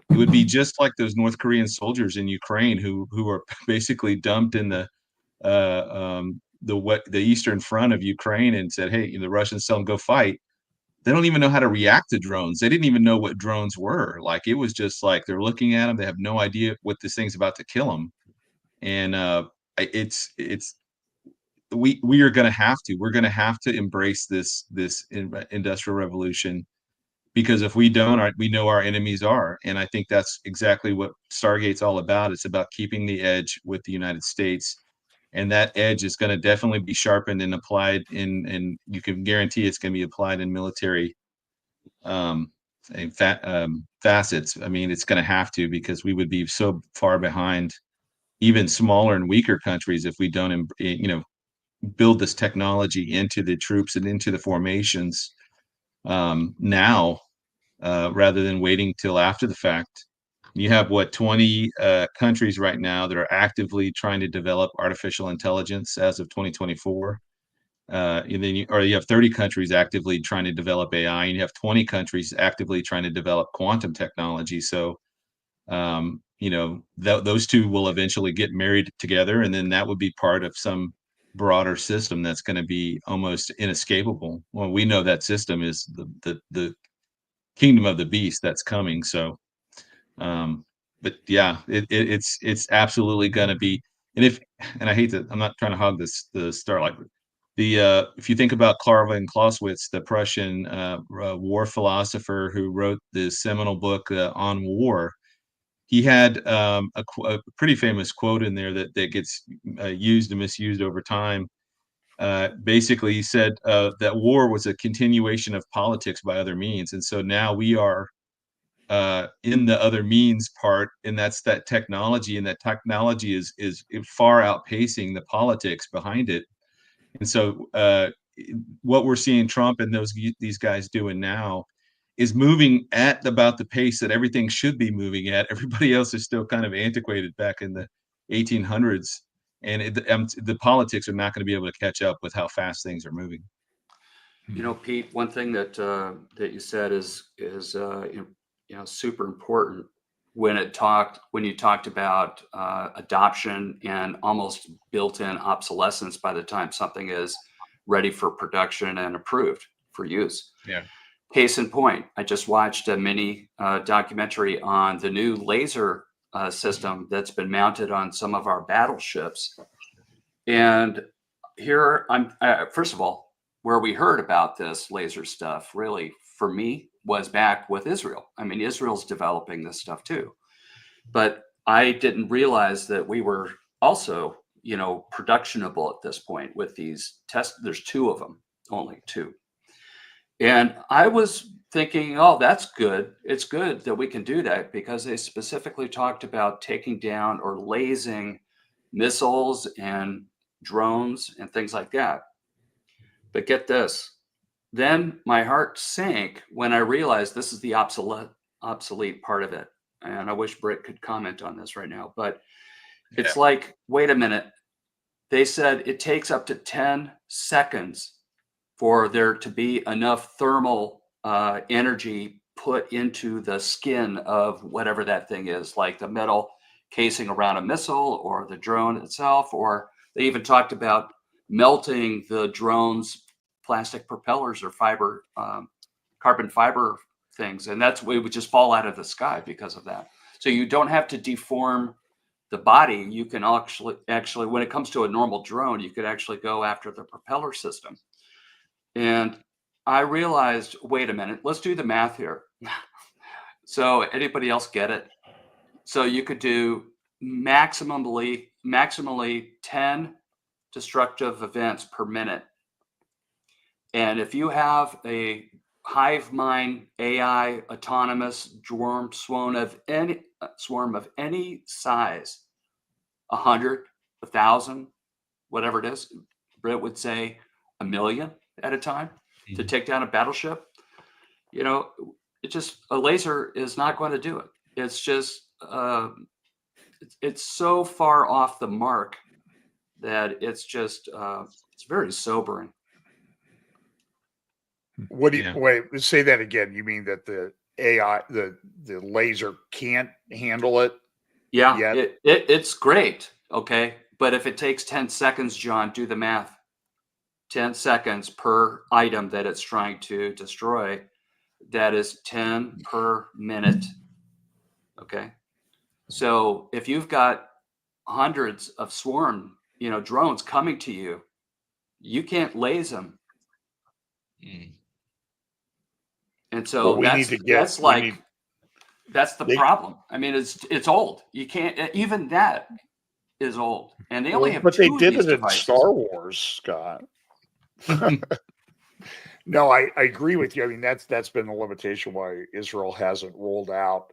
It would be just like those North Korean soldiers in Ukraine who are basically dumped in the eastern front of Ukraine and said, hey, the Russians tell them go fight. They don't even know how to react to drones. They didn't even know what drones were. Like, it was just like, they're looking at them, they have no idea what this thing's about to kill them. And we are going to have to embrace this industrial revolution, because if we don't, we know our enemies are. And I think that's exactly what Stargate's all about. It's about keeping the edge with the United States. And that edge is going to definitely be sharpened and applied and you can guarantee it's going to be applied in military facets. I mean, it's going to have to, because we would be so far behind even smaller and weaker countries if we don't, build this technology into the troops and into the formations now, rather than waiting till after the fact. You have 20 countries right now that are actively trying to develop artificial intelligence as of 2024. And then you have 30 countries actively trying to develop AI, and you have 20 countries actively trying to develop quantum technology. So, those two will eventually get married together, and then that would be part of some broader system that's going to be almost inescapable. Well, we know that system is the kingdom of the beast that's coming. So, but yeah, it's absolutely going to be. And I hate that I'm not trying to hog the Starlight. If you think about Karl Clausewitz, the Prussian war philosopher who wrote the seminal book on war, he had a pretty famous quote in there that gets used and misused over time. Basically, he said that war was a continuation of politics by other means, and so now we are in the other means part, and that's that technology, and that technology is far outpacing the politics behind it. And so what we're seeing Trump and these guys doing now is moving at about the pace that everything should be moving at. Everybody else is still kind of antiquated back in the 1800s, and the politics are not going to be able to catch up with how fast things are moving.
Pete, one thing that you said is super important when you talked about adoption and almost built-in obsolescence by the time something is ready for production and approved for use.
Yeah.
Case in point, I just watched a mini documentary on the new laser system that's been mounted on some of our battleships. And here first of all, where we heard about this laser stuff really for me was back with Israel. I mean, Israel's developing this stuff too, but I didn't realize that we were also, productionable at this point with these tests. There's two of them, only two. And I was thinking, oh, that's good. It's good that we can do that because they specifically talked about taking down or lasing missiles and drones and things like that. But get this, then my heart sank when I realized this is the obsolete part of it. And I wish Britt could comment on this right now, but it's like, wait a minute. They said it takes up to 10 seconds for there to be enough thermal energy put into the skin of whatever that thing is, like the metal casing around a missile or the drone itself, or they even talked about melting the drone's plastic propellers or carbon fiber things. And it would just fall out of the sky because of that. So you don't have to deform the body. You can actually, when it comes to a normal drone, you could actually go after the propeller system. And I realized, wait a minute, let's do the math here. So anybody else get it? So you could do maximally 10 destructive events per minute. And if you have a hive mind AI autonomous swarm of any size, 100, 1,000, whatever it is, Britt would say 1 million at a time to take down a battleship. A laser is not going to do it. It's just it's so far off the mark that it's just it's very sobering.
What do you wait? Say that again. You mean that the AI, the laser can't handle it?
Yeah, it's great. Okay, but if it takes 10 seconds, John, do the math. 10 seconds per item that it's trying to destroy. That is 10 per minute. Okay, so if you've got hundreds of swarm, drones coming to you, you can't laze them. And so that's the problem. I mean, it's old. You can't, even that is old. And they only have
but
two
they did
of these
it
devices.
in Star Wars, Scott. No, I agree with you. I mean, that's been the limitation why Israel hasn't rolled out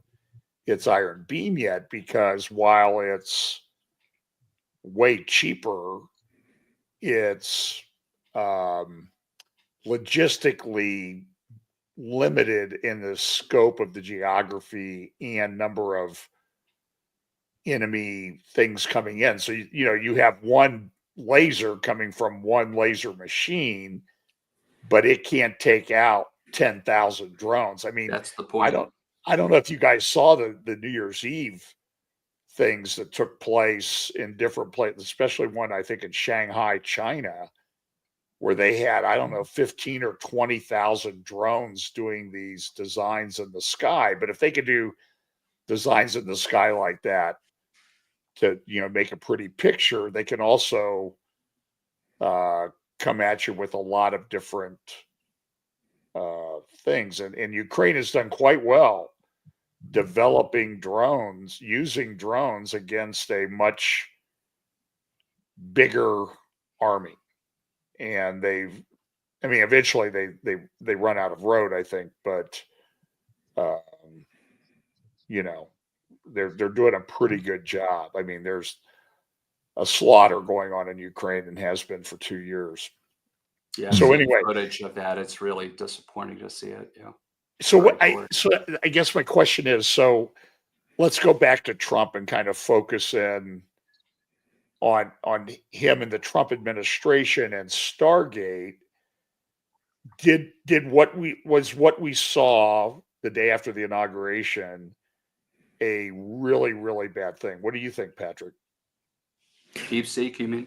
its Iron Beam yet, because while it's way cheaper, it's logistically limited in the scope of the geography and number of enemy things coming in. So, you have one laser coming from one laser machine, but it can't take out 10,000 drones. I mean,
That's the
I
point.
don't know if you guys saw the New Year's Eve things that took place in different places, especially one I think in Shanghai, China, where they had, I don't know, 15 or 20,000 drones doing these designs in the sky. But if they could do designs in the sky like that to, make a pretty picture, they can also come at you with a lot of different things. And Ukraine has done quite well developing drones, using drones against a much bigger army. And eventually they run out of road, I think, but they're doing a pretty good job. I mean, there's a slaughter going on in Ukraine and has been for 2 years.
Yeah.
So anyway,
footage of that, it's really disappointing to see it. Yeah.
So I guess my question is, so let's go back to Trump and kind of focus in on him and the Trump administration and Stargate. Did what we saw the day after the inauguration a really, really bad thing? What do you think, Patrick?
DeepSeek, you mean?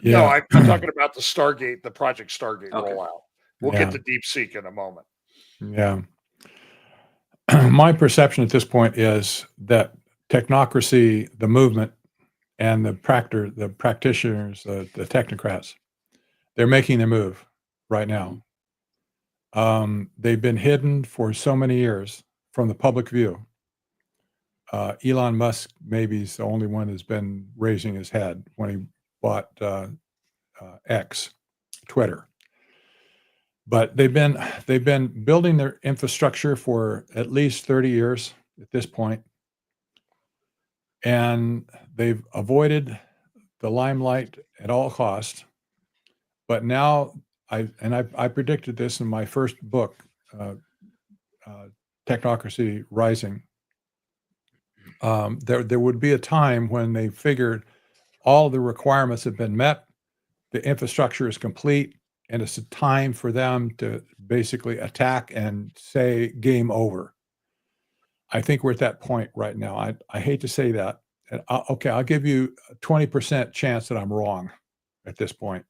Yeah.
No, I'm talking about the Project Stargate
Okay.
rollout. We'll get to DeepSeek in a moment.
Yeah. My perception at this point is that technocracy, the movement, and the practitioners, the technocrats, they're making their move right now. They've been hidden for so many years from the public view. Elon Musk maybe is the only one who's been raising his head when he bought X, Twitter. But they've been building their infrastructure for at least 30 years at this point, and they've avoided the limelight at all costs. But now, I predicted this in my first book, Technocracy Rising. There would be a time when they figured all the requirements have been met, the infrastructure is complete, and it's a time for them to basically attack and say game over. I think we're at that point right now. I hate to say that. And I'll give you a 20% chance that I'm wrong at this point.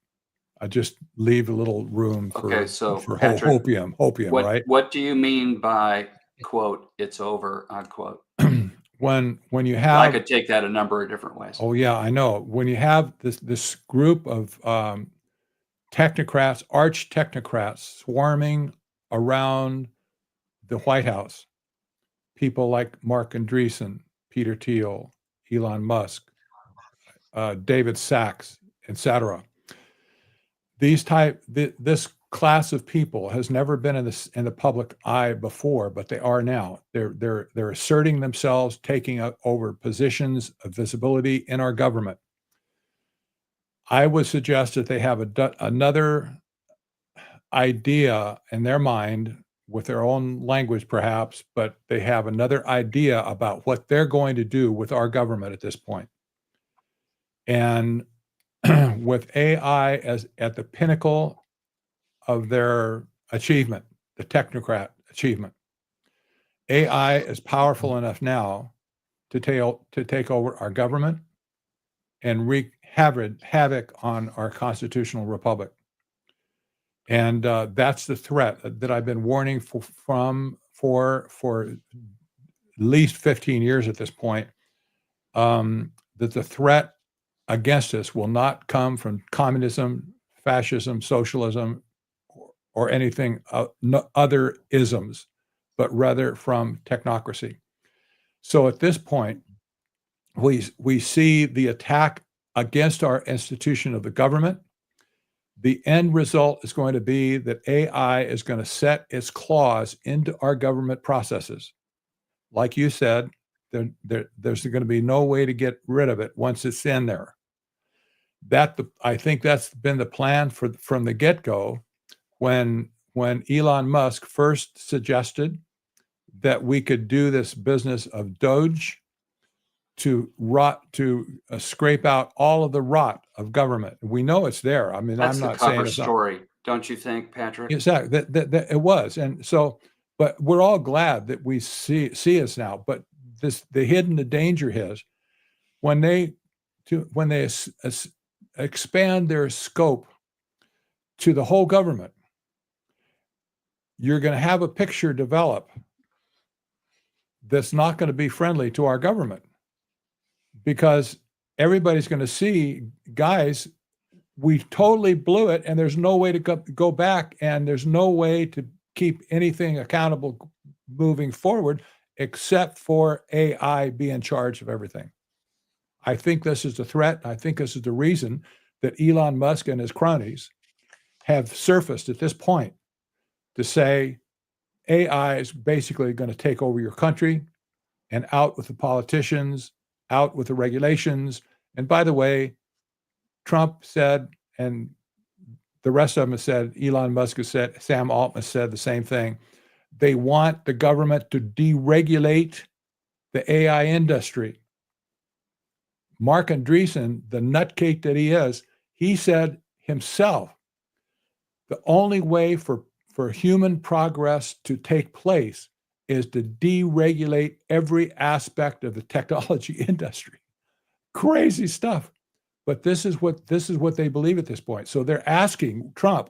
I just leave a little room for
Patrick,
hopium, right?
What do you mean by quote, it's over, unquote?
When you have,
I could take that a number of different ways.
Oh yeah, I know. When you have this group of technocrats, arch technocrats swarming around the White House, people like Mark Andreessen, Peter Thiel, Elon Musk, David Sachs, etc. This class of people has never been in the public eye before, but they are now. They're asserting themselves, taking over positions of visibility in our government. I would suggest that they have another idea in their mind with their own language, perhaps, but they have another idea about what they're going to do with our government at this point. And with AI as at the pinnacle of their achievement, the technocrat achievement, AI is powerful enough now to take over our government and wreak havoc on our constitutional republic. And that's the threat that I've been warning for at least 15 years at this point, that the threat against us will not come from communism, fascism, socialism, or anything other isms, but rather from technocracy. So at this point, we see the attack against our institution of the government. The end result is going to be that AI is going to set its claws into our government processes. Like you said, there's going to be no way to get rid of it once it's in there. I think that's been the plan from the get-go when Elon Musk first suggested that we could do this business of Doge to scrape out all of the rot of government. We know it's there. I mean,
That's
I'm
the
not saying
cover
it's not.
story, don't you think, Patrick?
Exactly. That it was. And so, but we're all glad that we see us now. But the danger is when they expand their scope to the whole government, you're going to have a picture develop that's not going to be friendly to our government, because everybody's going to see, guys, we totally blew it, and there's no way to go back, and there's no way to keep anything accountable moving forward except for AI be in charge of everything. I think this is the threat. I think this is the reason that Elon Musk and his cronies have surfaced at this point to say AI is basically going to take over your country, and out with the politicians, out with the regulations. And by the way, Trump said, and the rest of them have said, Elon Musk has said, Sam Altman said the same thing. They want the government to deregulate the AI industry. Mark Andreessen, the nutcake that he is, he said himself, the only way for human progress to take place is to deregulate every aspect of the technology industry. Crazy stuff. But this is what they believe at this point. So they're asking Trump,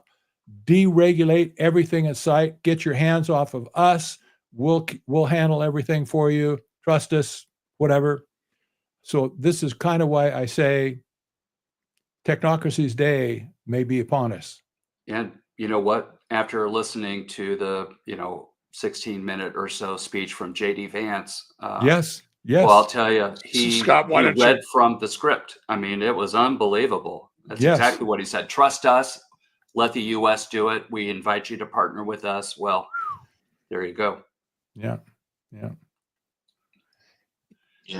deregulate everything in sight, get your hands off of us. We'll handle everything for you. Trust us, whatever. So this is kind of why I say technocracy's day may be upon us.
And you know what? After listening to the 16-minute or so speech from J.D. Vance,
yes.
Well, I'll tell you,
Scott,
he read from the script. I mean, it was unbelievable. That's exactly what he said. Trust us. Let the U.S. do it. We invite you to partner with us. Well, there you go.
Yeah.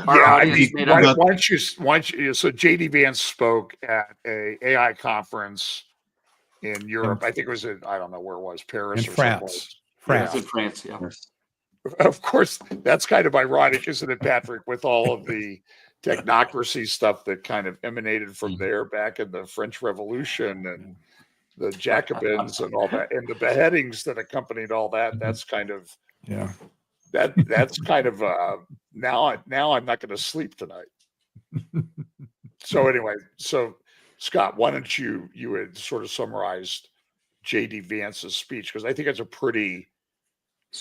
Why don't you? So J.D. Vance spoke at a AI conference in Europe. I think it was I don't know where it was, Paris
or
France.
France. In France, yeah.
Of course, that's kind of ironic, isn't it, Patrick, with all of the technocracy stuff that kind of emanated from there back in the French Revolution and the Jacobins and all that, and the beheadings that accompanied all that. That's kind of that's kind of now I'm not going to sleep tonight. So anyway, so Scott, why don't you had sort of summarized J.D. Vance's speech, because I think it's a pretty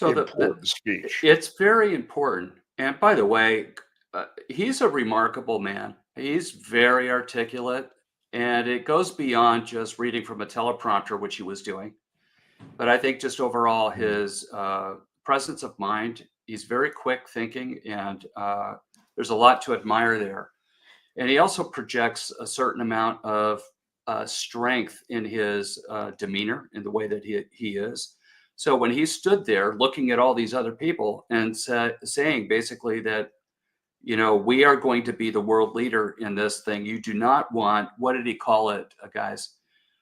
important speech.
It's very important. And by the way, he's a remarkable man. He's very articulate, and it goes beyond just reading from a teleprompter, which he was doing. But I think just overall, his presence of mind, he's very quick thinking, and there's a lot to admire there. And he also projects a certain amount of strength in his demeanor, in the way that he is. So when he stood there looking at all these other people and saying basically that, we are going to be the world leader in this thing. You do not want, what did he call it, guys?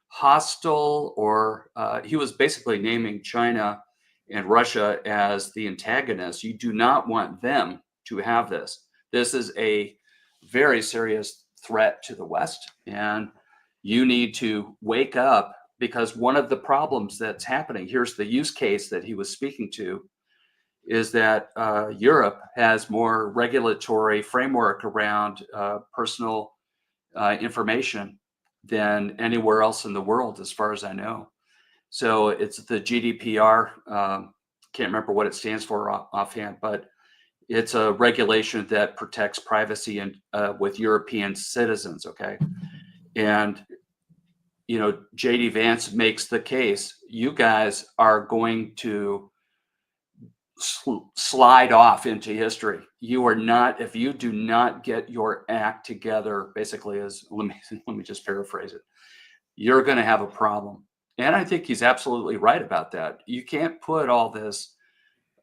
Hostile, or he was basically naming China and Russia as the antagonists. You do not want them to have this. This is a very serious threat to the West, and you need to wake up, because one of the problems that's happening, here's the use case that he was speaking to, is that Europe has more regulatory framework around personal information than anywhere else in the world, as far as I know. So it's the GDPR, can't remember what it stands for offhand, but it's a regulation that protects privacy and with European citizens, okay? And J.D. Vance makes the case, you guys are going to slide off into history. You are not, if you do not get your act together, basically, let me just paraphrase it, you're going to have a problem. And I think he's absolutely right about that. You can't put all this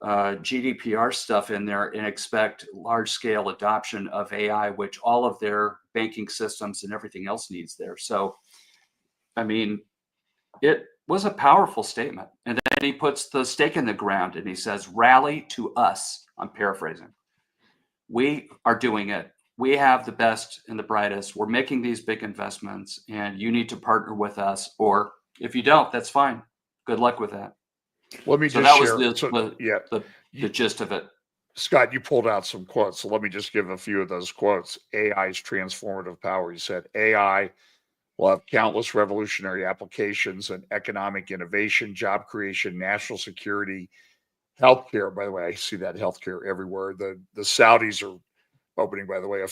GDPR stuff in there and expect large-scale adoption of AI, which all of their banking systems and everything else needs there. So, I mean, it was a powerful statement. And then he puts the stake in the ground and he says, rally to us. I'm paraphrasing. We are doing it. we have the best and the brightest. We're making these big investments, and you need to partner with us. Or if you don't, that's fine. Good luck with that.
Let me
So
just
that was
share.
the gist of it.
Scott, you pulled out some quotes, so let me just give a few of those quotes. AI's transformative power. You said AI will have countless revolutionary applications in economic innovation, job creation, national security, healthcare. By the way, I see that healthcare everywhere. The Saudis are opening, by the way,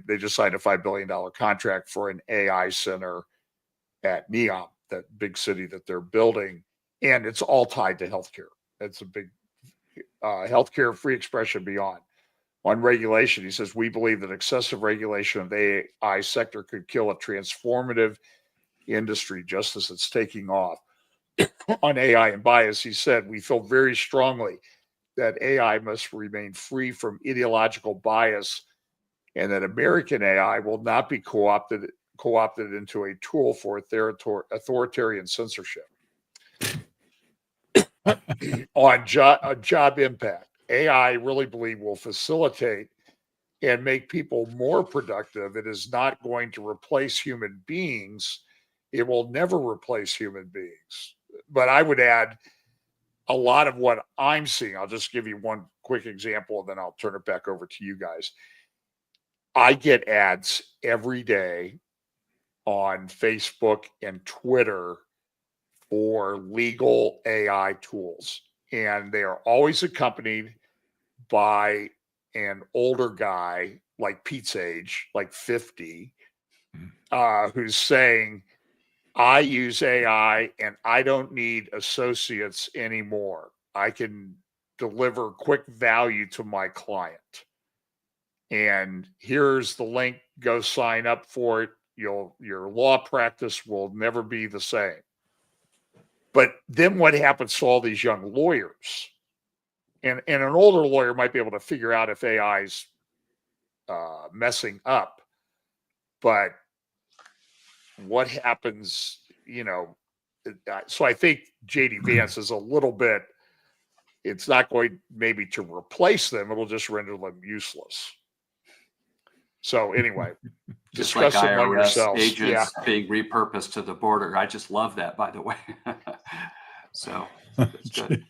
they just signed a $5 billion contract for an AI center at Neom, that big city that they're building. And it's all tied to healthcare. It's a big healthcare, free expression beyond. On regulation, he says, we believe that excessive regulation of the AI sector could kill a transformative industry just as it's taking off. On AI and bias, he said, we feel very strongly that AI must remain free from ideological bias and that American AI will not be co-opted into a tool for authoritarian censorship. On job impact, AI really believe will facilitate and make people more productive. It is not going to replace human beings. It will never replace human beings. But I would add a lot of what I'm seeing. I'll just give you one quick example, and then I'll turn it back over to you guys. I get ads every day on Facebook and Twitter for legal AI tools. And they are always accompanied by an older guy, like Pete's age, like 50, who's saying, I use AI and I don't need associates anymore. I can deliver quick value to my client. And here's the link, go sign up for it. Your law practice will never be the same. But then what happens to all these young lawyers? And an older lawyer might be able to figure out if AI's messing up. But what happens, so I think JD Vance is a little bit, it's not going maybe to replace them, it'll just render them useless. So anyway,
just like IRS agents
yeah.
being repurposed to the border. I just love that, by the way. So it's good.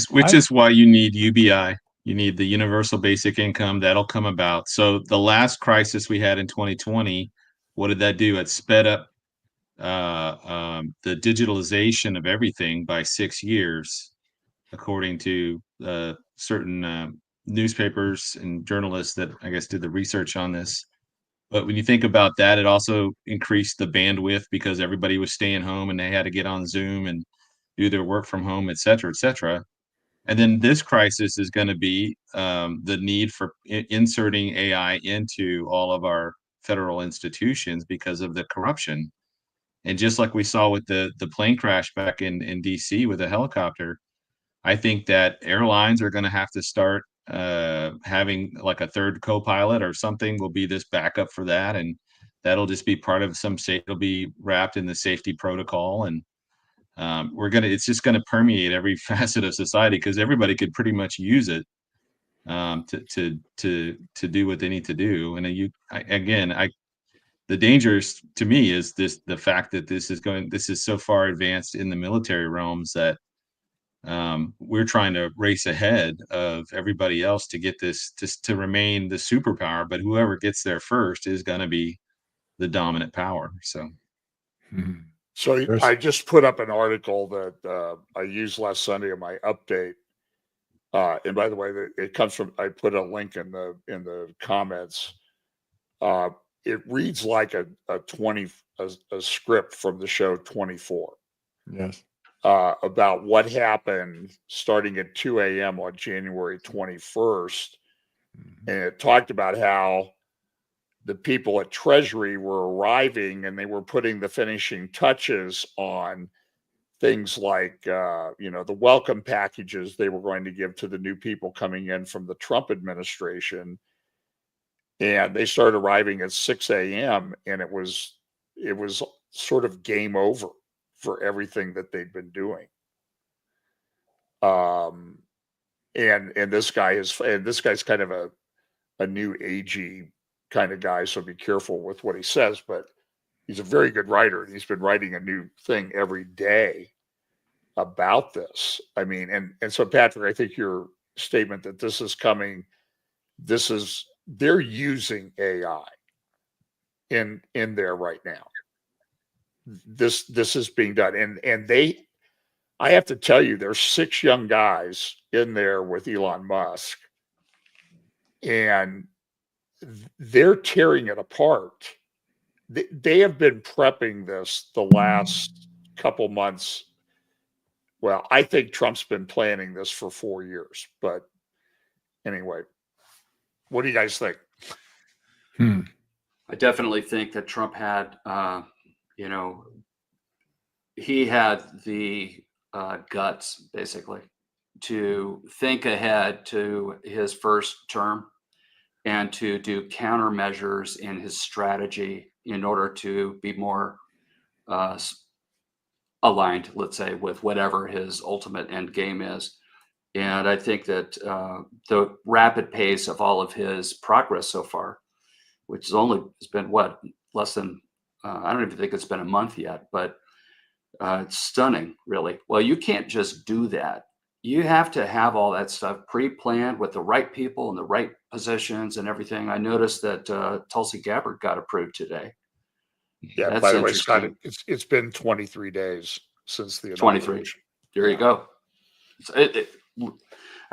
Which is why you need UBI. You need the universal basic income. That'll come about. So the last crisis we had in 2020, what did that do? It sped up the digitalization of everything by 6 years, according to certain newspapers and journalists that I guess did the research on this. But when you think about that, it also increased the bandwidth because everybody was staying home and they had to get on Zoom and do their work from home, et cetera, et cetera. And then this crisis is going to be the need for inserting AI into all of our federal institutions because of the corruption. And just like we saw with the plane crash back in DC with a helicopter, I think that airlines are going to have to start having like a third co-pilot or something will be this backup for that. And that'll just be part of it'll be wrapped in the safety protocol. And it's just going to permeate every facet of society because everybody could pretty much use it to do what they need to do. And the danger to me is the fact that this is so far advanced in the military realms that we're trying to race ahead of everybody else to get this to remain the superpower. But whoever gets there first is going to be the dominant power. So.
Mm-hmm.
So I just put up an article that I used last Sunday in my update. And by the way, it comes from, I put a link in the comments. It reads like a script from the show 24.
Yes.
About what happened starting at 2 a.m. on January 21st. Mm-hmm. And it talked about how the people at Treasury were arriving and they were putting the finishing touches on things like, the welcome packages they were going to give to the new people coming in from the Trump administration. And they started arriving at 6 a.m. and it was sort of game over for everything that they'd been doing. And this guy's kind of a new agey kind of guy, so be careful with what he says, but he's a very good writer. He's been writing a new thing every day about this. I mean, and so Patrick, I think your statement that this is coming, they're using AI in there right now. This is being done. And I have to tell you, there's 6 young guys in there with Elon Musk, and they're tearing it apart. They have been prepping this the last couple months. Well, I think Trump's been planning this for 4 years, but anyway, what do you guys think?
I definitely think that Trump had, he had the guts, basically, to think ahead to his first term and to do countermeasures in his strategy in order to be more aligned, let's say, with whatever his ultimate end game is. And I think that the rapid pace of all of his progress so far, which has been less than, I don't even think it's been a month yet, but it's stunning, really. Well, you can't just do that. You have to have all that stuff pre-planned with the right people in the right positions and everything. I noticed that Tulsi Gabbard got approved today.
Yeah,
That's
by the way, Scott, it's been 23 days since the
23. There you go. I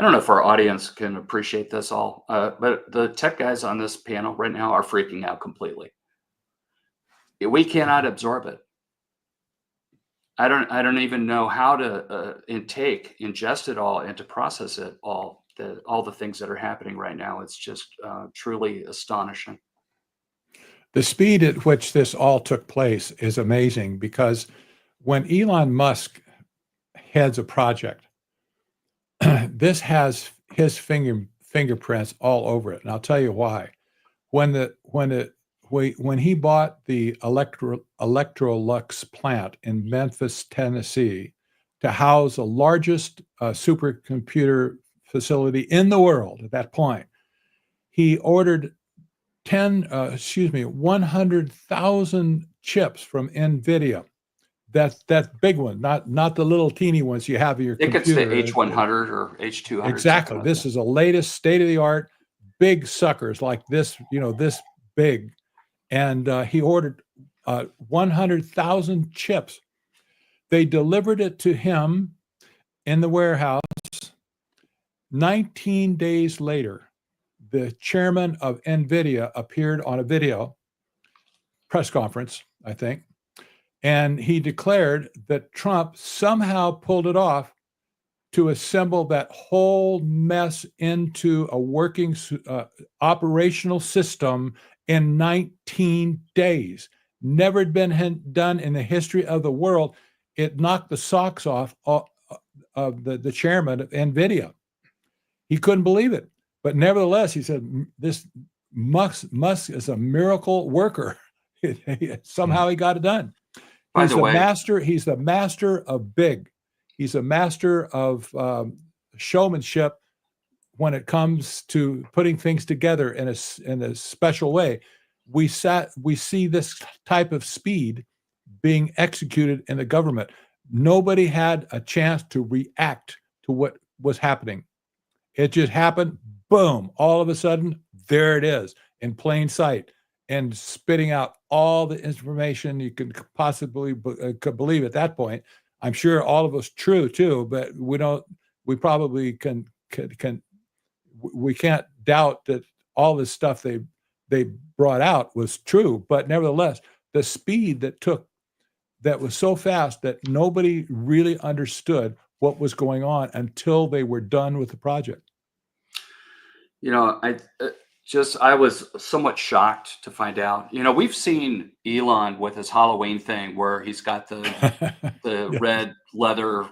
don't know if our audience can appreciate this all, but the tech guys on this panel right now are freaking out completely. We cannot absorb it. I don't even know how to ingest it all and to process it all the things that are happening right now. It's just truly astonishing.
The speed at which this all took place is amazing, because when Elon Musk heads a project, this has his fingerprints all over it, and I'll tell you why. When he bought the Electrolux plant in Memphis, Tennessee, to house the largest supercomputer facility in the world at that point, he ordered 100,000 chips from NVIDIA. That big one, not the little teeny ones you have in your computer.
I think it's the H100 or H200.
Exactly. This is the latest state-of-the-art big suckers like this, this big. And he ordered 100,000 chips. They delivered it to him in the warehouse. 19 days later, the chairman of NVIDIA appeared on a video press conference, I think, and he declared that Trump somehow pulled it off to assemble that whole mess into a working operational system in 19 days. Never had been done in the history of the world. It knocked the socks off of the chairman of NVIDIA. He couldn't believe it. But nevertheless, he said, this Musk is a miracle worker. Somehow he got it done. He's the master of big. He's a master of showmanship when it comes to putting things together in a special way. We see this type of speed being executed in the government. Nobody had a chance to react to what was happening. It just happened. Boom. All of a sudden, there it is in plain sight and spitting out all the information you can possibly could believe at that point. I'm sure all of us true too, but we probably we can't doubt that all this stuff they brought out was true. But nevertheless, the speed that was so fast that nobody really understood what was going on until they were done with the project.
I was somewhat shocked to find out. We've seen Elon with his Halloween thing where he's got the
Yeah.
red leather,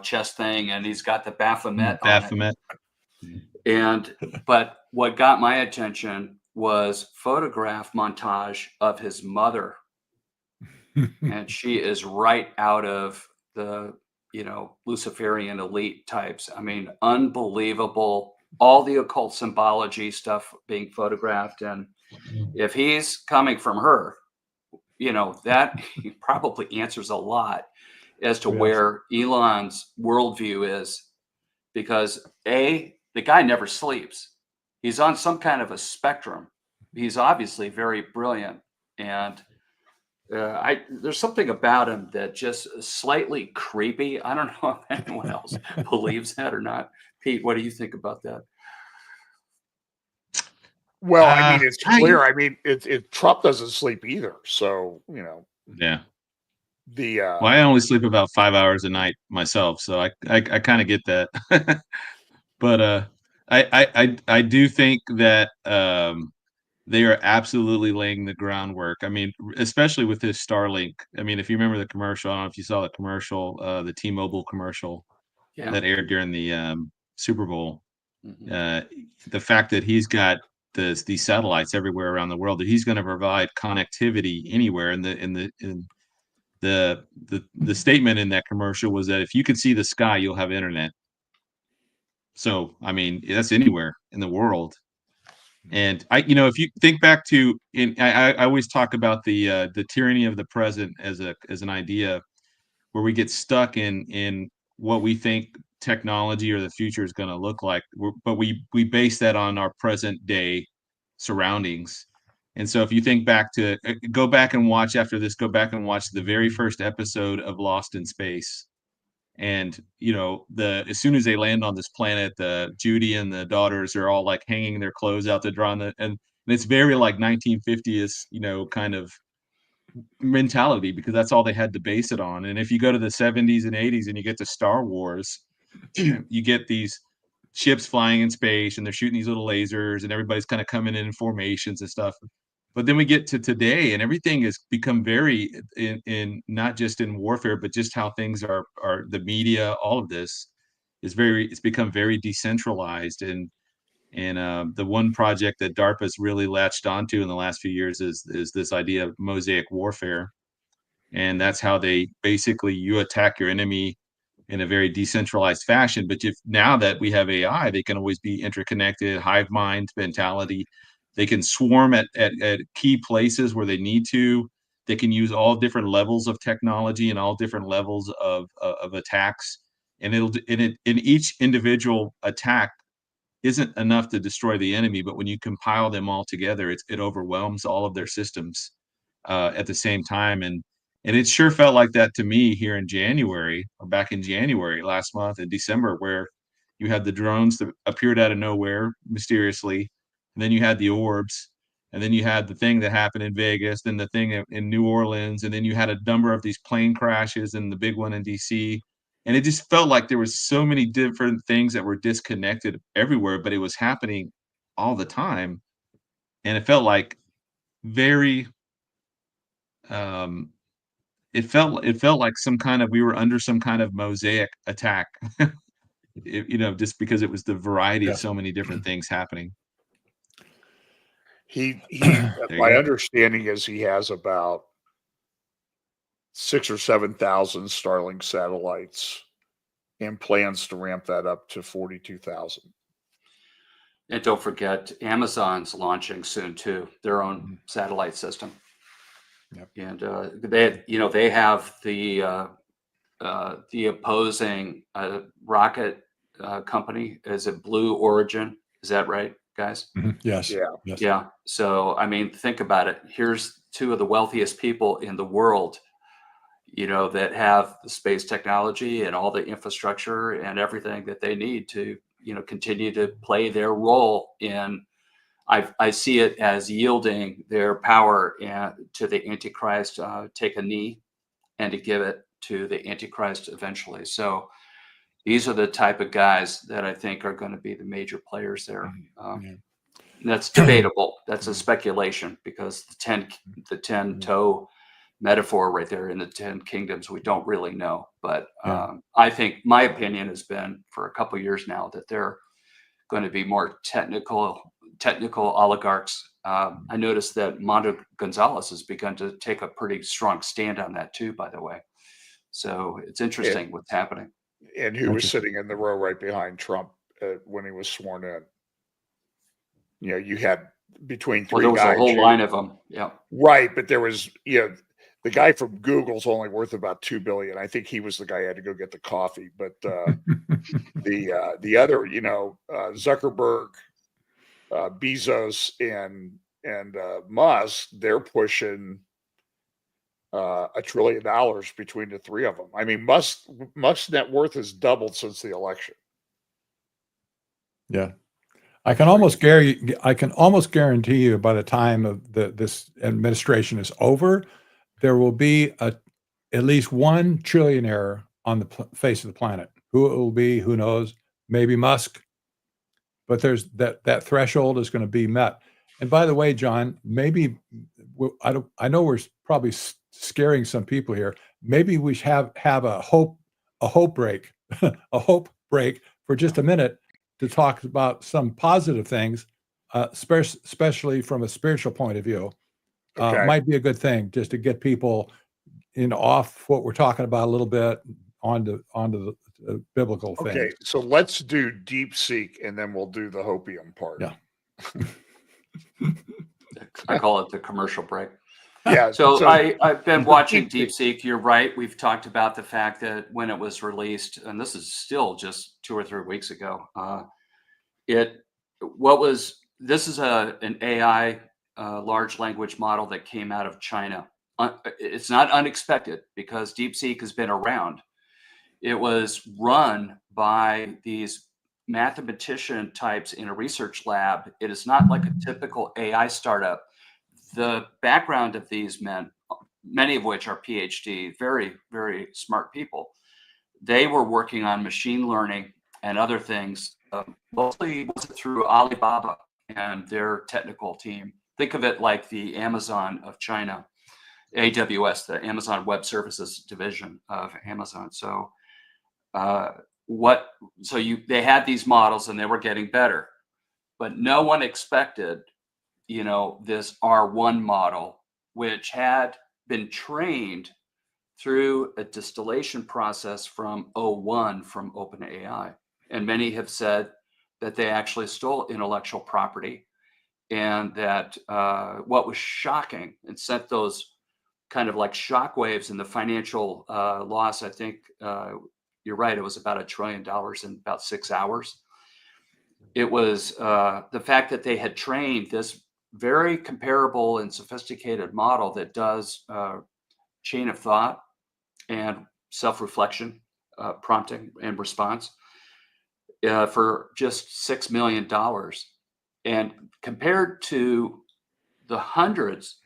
chest thing, and he's got the Baphomet on it. But what got my attention was photograph montage of his mother. And she is right out of the, Luciferian elite types. I mean, unbelievable. All the occult symbology stuff being photographed. And if he's coming from her, that probably answers a lot as to where Elon's worldview is, because the guy never sleeps. He's on some kind of a spectrum. He's obviously very brilliant, and there's something about him that just slightly creepy. I don't know if anyone else believes that or not. Pete, what do you think about that?
Well, I mean, it's clear. I mean, Trump doesn't sleep either. So,
Yeah.
Well,
I only sleep about 5 hours a night myself, so I kind of get that. But I do think that they are absolutely laying the groundwork. I mean, especially with this Starlink. I mean, if you remember the commercial, I don't know if you saw the commercial, the T-Mobile commercial that aired during the Super Bowl. The fact that he's got these satellites everywhere around the world, that he's going to provide connectivity anywhere. In the statement in that commercial was that if you can see the sky, you'll have internet. So, I mean, that's anywhere in the world. And if you think back to, I always talk about the tyranny of the present as an idea, where we get stuck in what we think technology or the future is going to look like, but we base that on our present day surroundings. And so if you think back to go back and watch the very first episode of Lost in Space. And as soon as they land on this planet, the Judy and the daughters are all like hanging their clothes out to dry on and it's very like 1950s, kind of mentality, because that's all they had to base it on. And if you go to the 70s and 80s and you get to Star Wars, you get these ships flying in space and they're shooting these little lasers and everybody's kind of coming in formations and stuff. But then we get to today and everything has become very in not just in warfare, but just how things are the media, all of this it's become very decentralized. And the one project that DARPA's really latched onto in the last few years is this idea of mosaic warfare. And that's how they basically, you attack your enemy in a very decentralized fashion. But now that we have AI, they can always be interconnected, hive mind mentality. They can swarm at key places where they need to. They can use all different levels of technology and all different levels of attacks. And in each individual attack isn't enough to destroy the enemy, but when you compile them all together, it overwhelms all of their systems at the same time. And it sure felt like that to me here in January, or back in January last month in December, where you had the drones that appeared out of nowhere mysteriously, and then you had the orbs, and then you had the thing that happened in Vegas, then the thing in New Orleans, and then you had a number of these plane crashes and the big one in DC. And it just felt like there was so many different things that were disconnected everywhere, but it was happening all the time. And it felt like very it felt like we were under some kind of mosaic attack. Just because it was the variety of so many different things happening.
My understanding is he has about 6,000 or 7,000 Starlink satellites and plans to ramp that up to 42,000.
And don't forget, Amazon's launching soon too, their own satellite system. Yep. And they have the opposing rocket company. Is it Blue Origin? Is that right, guys?
Mm-hmm. Yes.
Yeah.
Yes.
Yeah. So I mean, think about it. Here's two of the wealthiest people in the world, that have the space technology and all the infrastructure and everything that they need to, continue to play their role in. I see it as yielding their power to the Antichrist, take a knee, and to give it to the Antichrist eventually. So these are the type of guys that I think are going to be the major players there. That's debatable. That's a speculation, because the 10 toe metaphor right there in the 10 kingdoms, we don't really know. But I think my opinion has been for a couple of years now that they're going to be more technical oligarchs. I noticed that Mondo Gonzalez has begun to take a pretty strong stand on that too, by the way. So it's interesting what's happening.
And who was sitting in the row right behind Trump when he was sworn in? You had between
Well,
three
there was a
guys.
whole line of them. Yeah.
Right, but there was, the guy from Google's only worth about $2 billion. I think he was the guy who had to go get the coffee. But the other, Zuckerberg, Bezos, and Musk, they're pushing $1 trillion between the three of them. I mean, Musk's net worth has doubled since the election.
Yeah. I can almost guarantee you by the time of this administration is over, there will be at least one trillionaire on the face of the planet. Who it will be, who knows? Maybe Musk, but there's that threshold is going to be met. And by the way, John, maybe I know we're probably scaring some people here. Maybe we should have a hope break, a hope break for just a minute to talk about some positive things, especially from a spiritual point of view.
Okay.
Might be a good thing just to get people off what we're talking about a little bit onto the biblical things.
Okay, so let's do DeepSeek, and then we'll do the hopium part.
Yeah.
I call it the commercial break.
Yeah.
So I've been watching DeepSeek. You're right. We've talked about the fact that when it was released, and this is still just 2 or 3 weeks ago, this is an AI large language model that came out of China. It's not unexpected because DeepSeek has been around. It was run by these mathematician types in a research lab. It is not like a typical AI startup. The background of these men, many of which are PhD, very, very smart people, they were working on machine learning and other things, mostly through Alibaba and their technical team. Think of it like the Amazon of China, AWS, the Amazon Web Services division of Amazon. So they had these models and they were getting better, but no one expected, this R1 model, which had been trained through a distillation process from O1 from OpenAI. And many have said that they actually stole intellectual property, and that what was shocking and sent those kind of like shockwaves in the financial loss, I think you're right, it was about $1 trillion in about 6 hours. It was the fact that they had trained this very comparable and sophisticated model that does chain of thought and self-reflection, prompting and response for just $6 million. And compared to the hundreds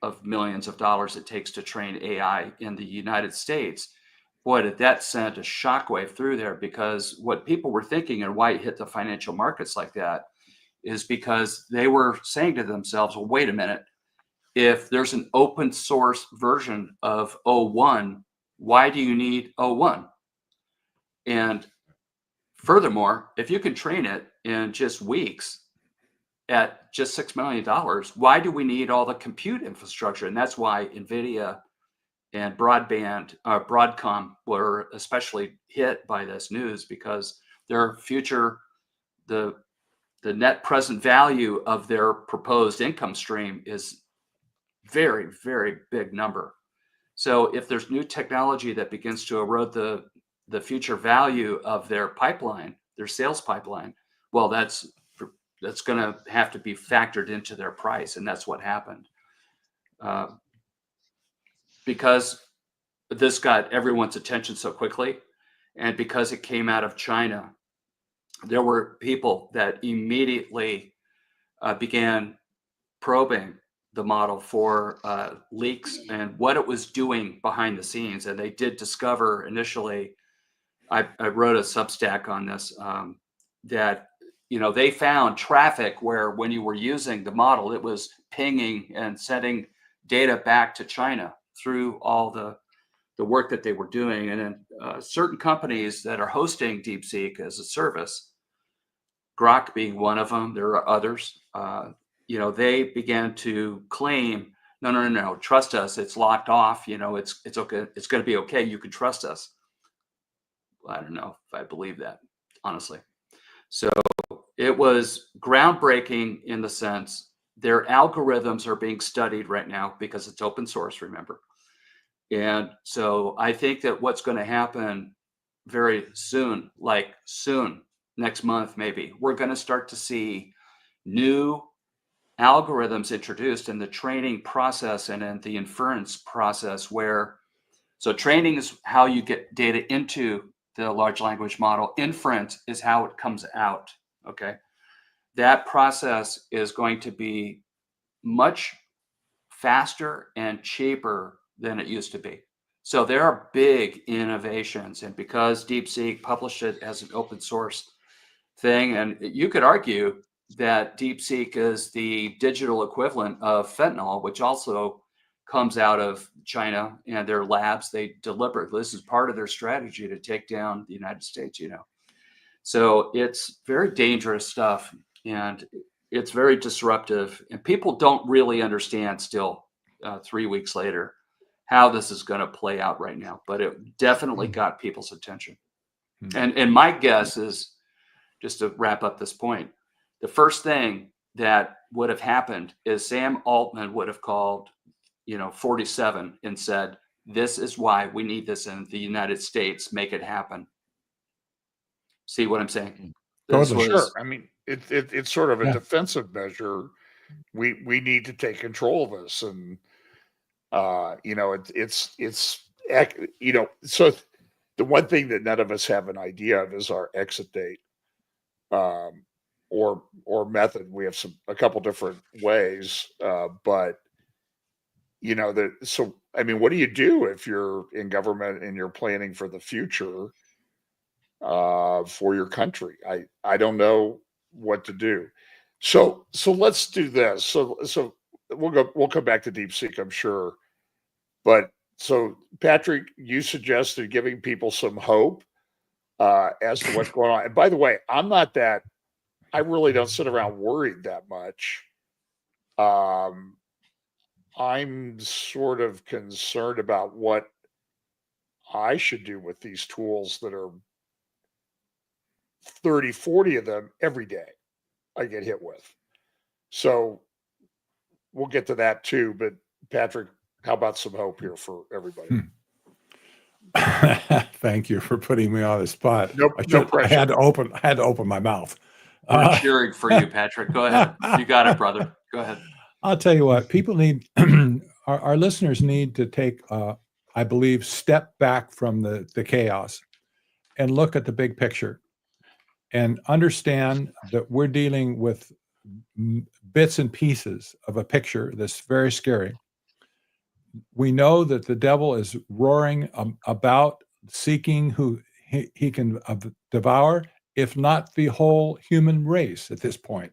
of millions of dollars it takes to train AI in the United States, boy, did that send a shockwave through there, because what people were thinking and why it hit the financial markets like that is because they were saying to themselves, well, wait a minute, if there's an open source version of O1, why do you need O1? And furthermore, if you can train it in just weeks at just $6 million, why do we need all the compute infrastructure? And that's why NVIDIA and Broadcom were especially hit by this news, because their future, the net present value of their proposed income stream is very, very big number. So if there's new technology that begins to erode the future value of their pipeline, their sales pipeline, well, that's going to have to be factored into their price. And that's what happened. Because this got everyone's attention so quickly, and because it came out of China, there were people that immediately began probing the model for leaks and what it was doing behind the scenes. And they did discover initially, I wrote a Substack on this, that they found traffic where when you were using the model, it was pinging and sending data back to China through all the work that they were doing. And then certain companies that are hosting DeepSeek as a service, Grok being one of them, there are others, they began to claim, no, trust us, it's locked off, it's okay, it's going to be okay, you can trust us. I don't know if I believe that, honestly. So it was groundbreaking in the sense their algorithms are being studied right now because it's open source, remember. And so I think that what's going to happen very soon, like soon, next month maybe, we're going to start to see new algorithms introduced in the training process and in the inference process where, so training is how you get data into the large language model. Inference is how it comes out, okay? That process is going to be much faster and cheaper than it used to be. So there are big innovations, and because DeepSeek published it as an open source thing, and you could argue that DeepSeek is the digital equivalent of fentanyl, which also comes out of China and their labs. They deliberately, this is part of their strategy to take down the United States, you know. So it's very dangerous stuff, and it's very disruptive, and people don't really understand still 3 weeks later how this is going to play out right now, but it definitely got people's attention. And my guess is, just to wrap up this point, the first thing that would have happened is Sam Altman would have called, 47 and said, this is why we need this in the United States, make it happen. See what I'm saying?
Totally.
Sure. I mean, it's sort of a defensive measure. We need to take control of this, and so the one thing that none of us have an idea of is our exit date, or method. We have a couple different ways, but so I mean, what do you do if you're in government and you're planning for the future for your country? I don't know what to do. So let's do this. So we'll come back to DeepSeek, I'm sure. But so Patrick, you suggested giving people some hope as to what's going on. And by the way, I really don't sit around worried that much. I'm sort of concerned about what I should do with these tools that are 30, 40 of them every day I get hit with. So we'll get to that too. But Patrick, how about some hope here for everybody?
Thank you for putting me on the spot.
No pressure.
I had to open my mouth.
We're cheering for you, Patrick. Go ahead. You got it, brother. Go ahead.
I'll tell you what, people need, our listeners need to take, I believe, step back from the chaos and look at the big picture and understand that we're dealing with bits and pieces of a picture that's very scary. We know that the devil is roaring about seeking who he can devour, if not the whole human race at this point.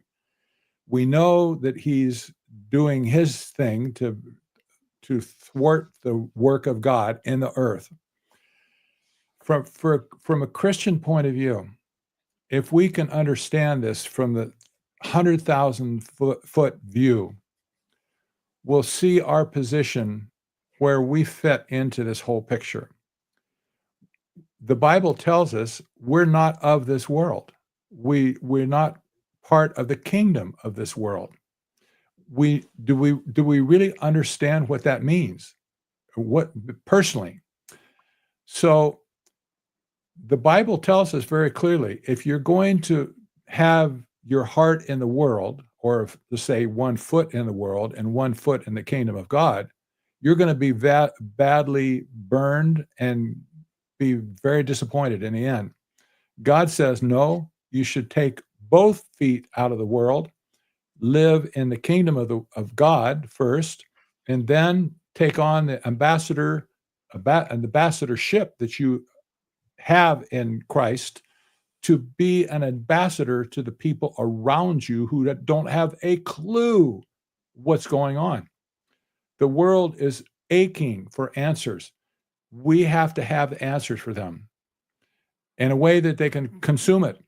We know that he's doing his thing to thwart the work of God in the earth. From a Christian point of view, if we can understand this from the 100,000 foot view, we'll see our position where we fit into this whole picture. The Bible tells us we're not of this world. We're not part of the kingdom of this world. Do we really understand what that means? What personally? So the Bible tells us very clearly, if you're going to have your heart in the world, or let's say 1 foot in the world and 1 foot in the kingdom of God, you're going to be badly burned and be very disappointed in the end. God says, no, you should take both feet out of the world, live in the kingdom of God first, and then take on the ambassadorship that you have in Christ to be an ambassador to the people around you who don't have a clue what's going on. The world is aching for answers. We have to have answers for them in a way that they can consume it.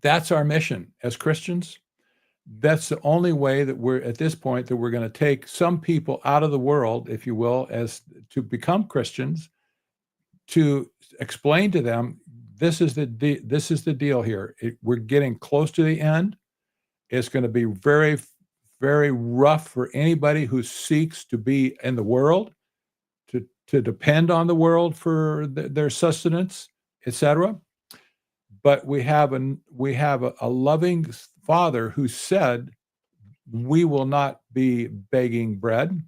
That's our mission as Christians. That's the only way that we're at this point that we're going to take some people out of the world, if you will, as to become Christians, to explain to them, this is the deal here. We're getting close to the end. It's going to be very very rough for anybody who seeks to be in the world, to depend on the world for their sustenance, etc. But we have a loving Father who said, we will not be begging bread.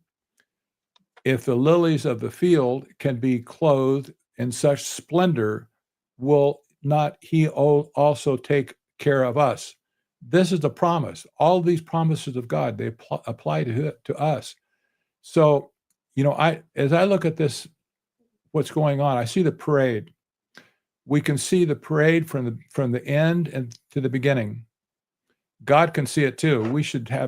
If the lilies of the field can be clothed in such splendor, will not he also take care of us? This is the promise. All these promises of God, they apply to us. So, as I look at this, what's going on, I see the parade. We can see the parade from the end and to the beginning. God can see it too.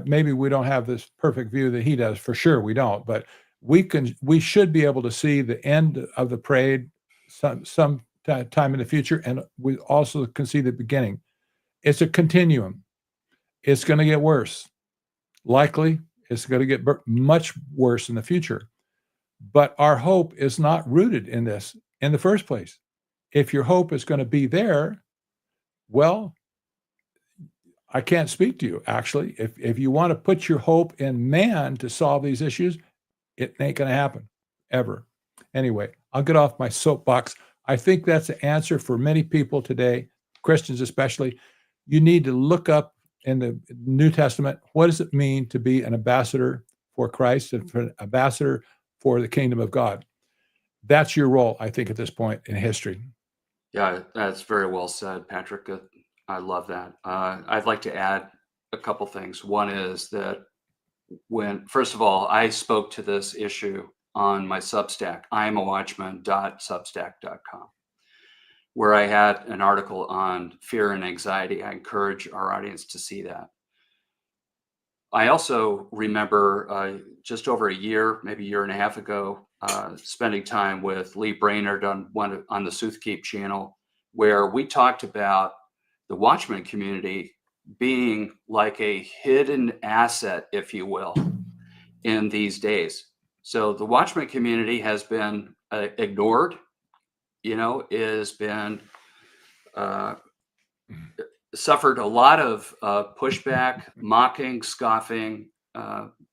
Maybe we don't have this perfect view that he does. For sure we don't, but we should be able to see the end of the parade some time in the future, and we also can see the beginning. It's a continuum. It's going to get worse. Likely, it's going to get much worse in the future. But our hope is not rooted in this in the first place. If your hope is going to be there, well, I can't speak to you, actually. If you want to put your hope in man to solve these issues, it ain't going to happen, ever. Anyway, I'll get off my soapbox. I think that's the answer for many people today, Christians especially. You need to look up in the New Testament, what does it mean to be an ambassador for Christ and for an ambassador for the kingdom of God? That's your role, I think, at this point in history.
Yeah, that's very well said, Patrick. I love that. I'd like to add a couple things. One is that first of all, I spoke to this issue on my Substack, iamawatchman.substack.com, where I had an article on fear and anxiety. I encourage our audience to see that. I also remember just over a year, maybe a year and a half ago, spending time with Lee Brainerd on the Soothkeep channel, where we talked about the Watchman community being like a hidden asset, if you will, in these days. So the Watchman community has been ignored, has been suffered a lot of pushback, mocking, scoffing,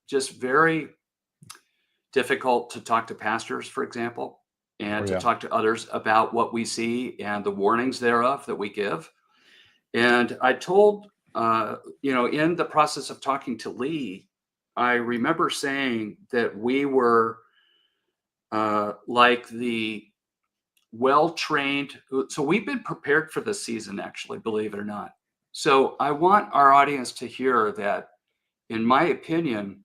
just very difficult to talk to pastors, for example, and to talk to others about what we see and the warnings thereof that we give. And I told, in the process of talking to Lee, I remember saying that we were like the well-trained. So we've been prepared for this season, actually, believe it or not. So I want our audience to hear that, in my opinion,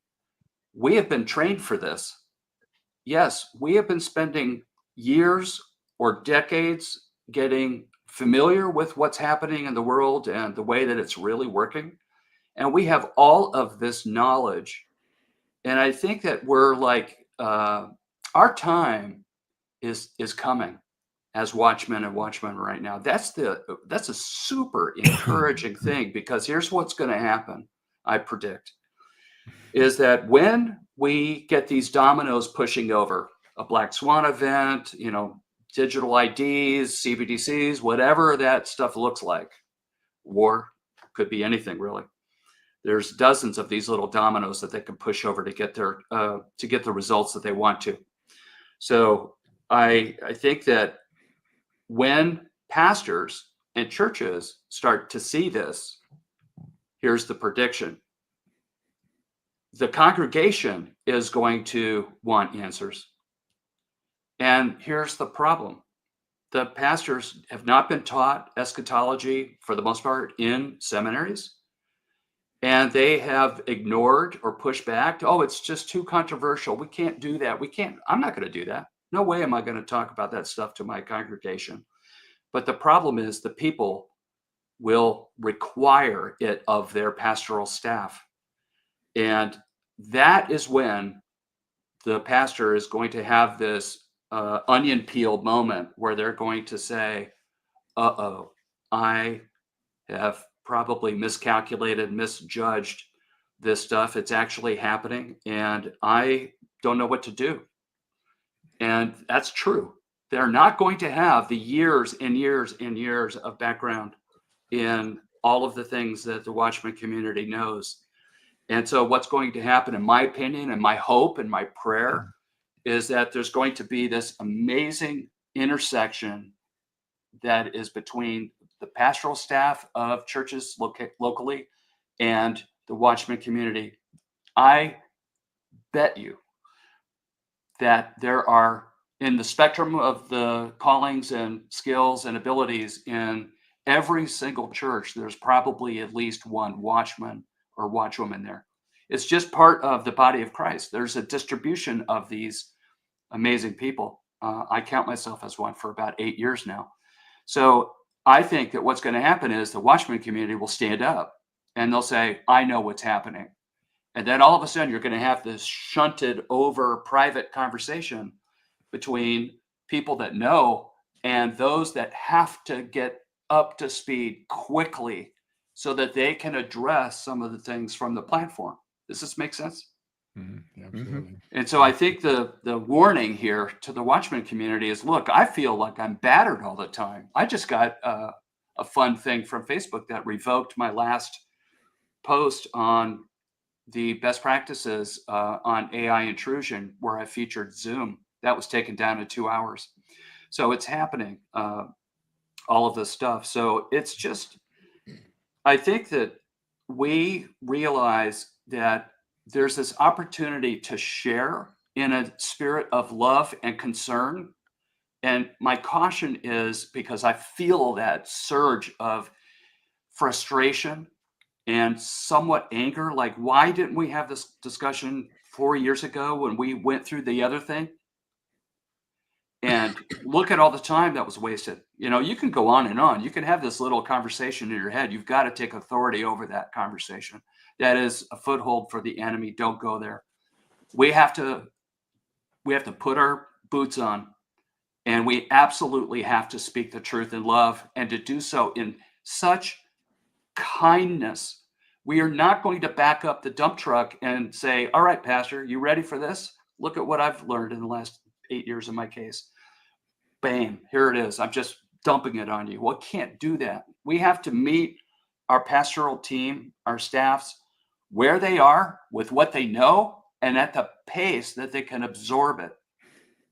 we have been trained for this. Yes, we have been spending years or decades getting familiar with what's happening in the world and the way that it's really working. And we have all of this knowledge. And I think that we're like, our time is coming as watchmen and watchmen right now. That's a super encouraging thing, because here's what's going to happen, I predict, is that when we get these dominoes pushing over, a black swan event, digital IDs, CBDCs, whatever that stuff looks like, war, could be anything really. There's dozens of these little dominoes that they can push over to get the results that they want to. So I think that when pastors and churches start to see this, here's the prediction. The congregation is going to want answers. And here's the problem. The pastors have not been taught eschatology, for the most part, in seminaries. And they have ignored or pushed back. Oh, it's just too controversial. We can't do that. I'm not going to do that. No way am I going to talk about that stuff to my congregation. But the problem is the people will require it of their pastoral staff. And that is when the pastor is going to have this onion peel moment where they're going to say, uh-oh, I have probably miscalculated, misjudged this stuff. It's actually happening, and I don't know what to do. And that's true. They're not going to have the years and years and years of background in all of the things that the Watchman community knows. And so what's going to happen, in my opinion, and my hope and my prayer, is that there's going to be this amazing intersection that is between the pastoral staff of churches locally and the Watchman community. I bet you that there are, in the spectrum of the callings and skills and abilities in every single church, there's probably at least one watchman or watchwoman there. It's just part of the body of Christ. There's a distribution of these amazing people. I count myself as one for about 8 years now. So I think that what's going to happen is the watchman community will stand up and they'll say, I know what's happening. And then all of a sudden, you're going to have this shunted over private conversation between people that know and those that have to get up to speed quickly so that they can address some of the things from the platform. Does this make sense?
Mm-hmm. Absolutely.
And so I think the warning here to the Watchman community is, look, I feel like I'm battered all the time. I just got a fun thing from Facebook that revoked my last post on the best practices on AI intrusion, where I featured Zoom. That was taken down to 2 hours. So it's happening, all of this stuff. So it's just, I think that we realize that there's this opportunity to share in a spirit of love and concern. And my caution is, because I feel that surge of frustration and somewhat anger, like, why didn't we have this discussion 4 years ago when we went through the other thing? And look at all the time that was wasted. You know, you can go on and on. You can have this little conversation in your head. You've got to take authority over that conversation. That is a foothold for the enemy. Don't go there. We have to put our boots on, and we absolutely have to speak the truth in love, and to do so in such kindness. We are not going to back up the dump truck and say, all right, Pastor, you ready for this? Look at what I've learned in the last 8 years in my case. Bam, here it is. I'm just dumping it on you. Well, can't do that. We have to meet our pastoral team, our staffs, where they are with what they know and at the pace that they can absorb it.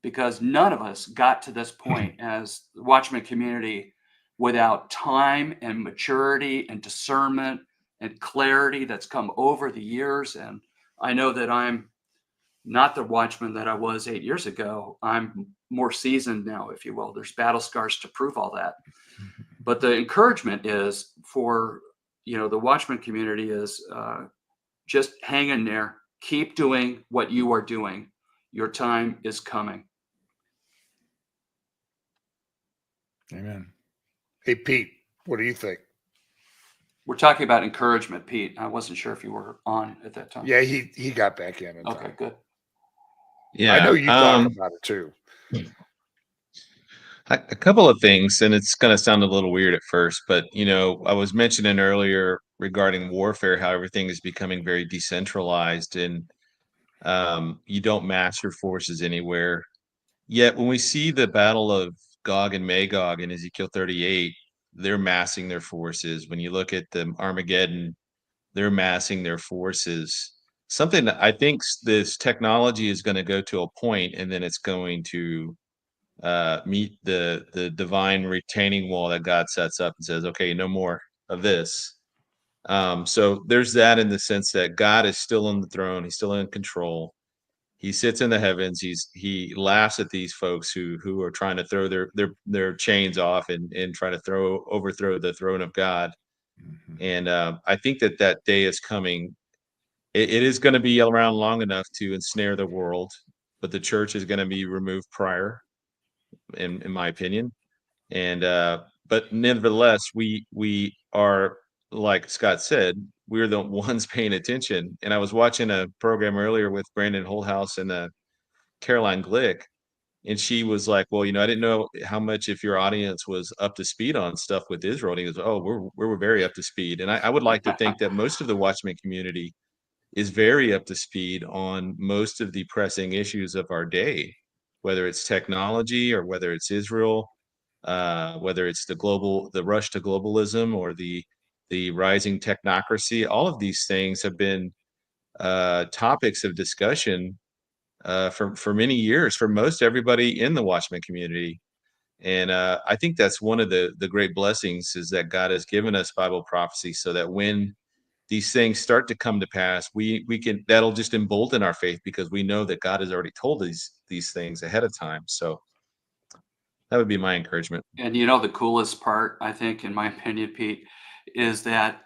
Because none of us got to this point as the Watchman community without time and maturity and discernment and clarity that's come over the years. And I know that I'm not the watchman that I was 8 years ago. I'm more seasoned now, if you will. There's battle scars to prove all that. But the encouragement is for, the watchman community is just hang in there. Keep doing what you are doing. Your time is coming.
Amen.
Hey, Pete, what do you think?
We're talking about encouragement, Pete. I wasn't sure if you were on at that time.
Yeah, he got back in.
Okay, good.
Yeah,
I know you talk about it too.
A couple of things, and it's going to sound a little weird at first, but I was mentioning earlier regarding warfare how everything is becoming very decentralized, and you don't mass your forces anywhere. Yet when we see the battle of Gog and Magog in Ezekiel 38, they're massing their forces. When you look at the Armageddon, they're massing their forces. Something that I think this technology is going to go to a point, and then it's going to meet the divine retaining wall that God sets up and says, okay, no more of this. So there's that, in the sense that God is still on the throne. He's still in control. He sits in the heavens. He laughs at these folks who are trying to throw their chains off and try to overthrow the throne of God. And I think that day is coming. It is going to be around long enough to ensnare the world, but the church is going to be removed prior, in my opinion. And but nevertheless, we are, like Scott said, we're the ones paying attention. And I was watching a program earlier with Brandon Holthouse and Caroline Glick, and she was like, well, I didn't know how much, if your audience was up to speed on stuff with Israel. And he goes, oh, we're very up to speed. And I would like to think that most of the Watchman community is very up to speed on most of the pressing issues of our day, whether it's technology or whether it's Israel, whether it's the rush to globalism or the rising technocracy. All of these things have been topics of discussion for many years for most everybody in the Watchman community. And I think that's one of the great blessings, is that God has given us Bible prophecy so that when these things start to come to pass, we can, that'll just embolden our faith, because we know that God has already told these things ahead of time. So that would be my encouragement.
And you know, the coolest part, I think, in my opinion, Pete, is that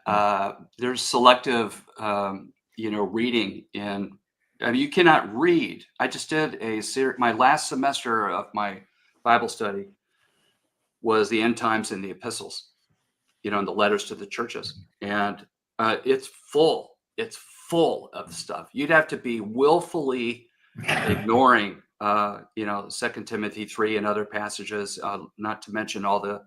there's selective, reading in. I mean, you cannot read. I just did my last semester of my Bible study was the end times and the epistles, and the letters to the churches. And it's full. It's full of stuff. You'd have to be willfully ignoring, 2 Timothy 3 and other passages, not to mention all the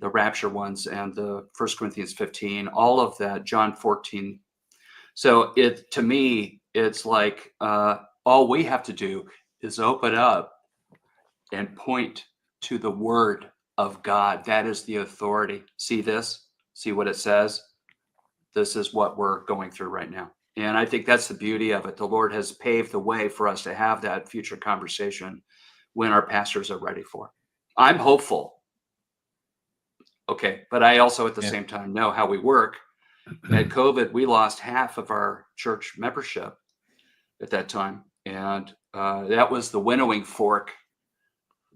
rapture ones and the 1 Corinthians 15, all of that, John 14. So to me, it's like all we have to do is open up and point to the word of God. That is the authority. See this? See what it says? This is what we're going through right now. And I think that's the beauty of it. The Lord has paved the way for us to have that future conversation when our pastors are ready for it. I'm hopeful. Okay. But I also at the same time know how we work. At COVID, we lost half of our church membership at that time. And that was the winnowing fork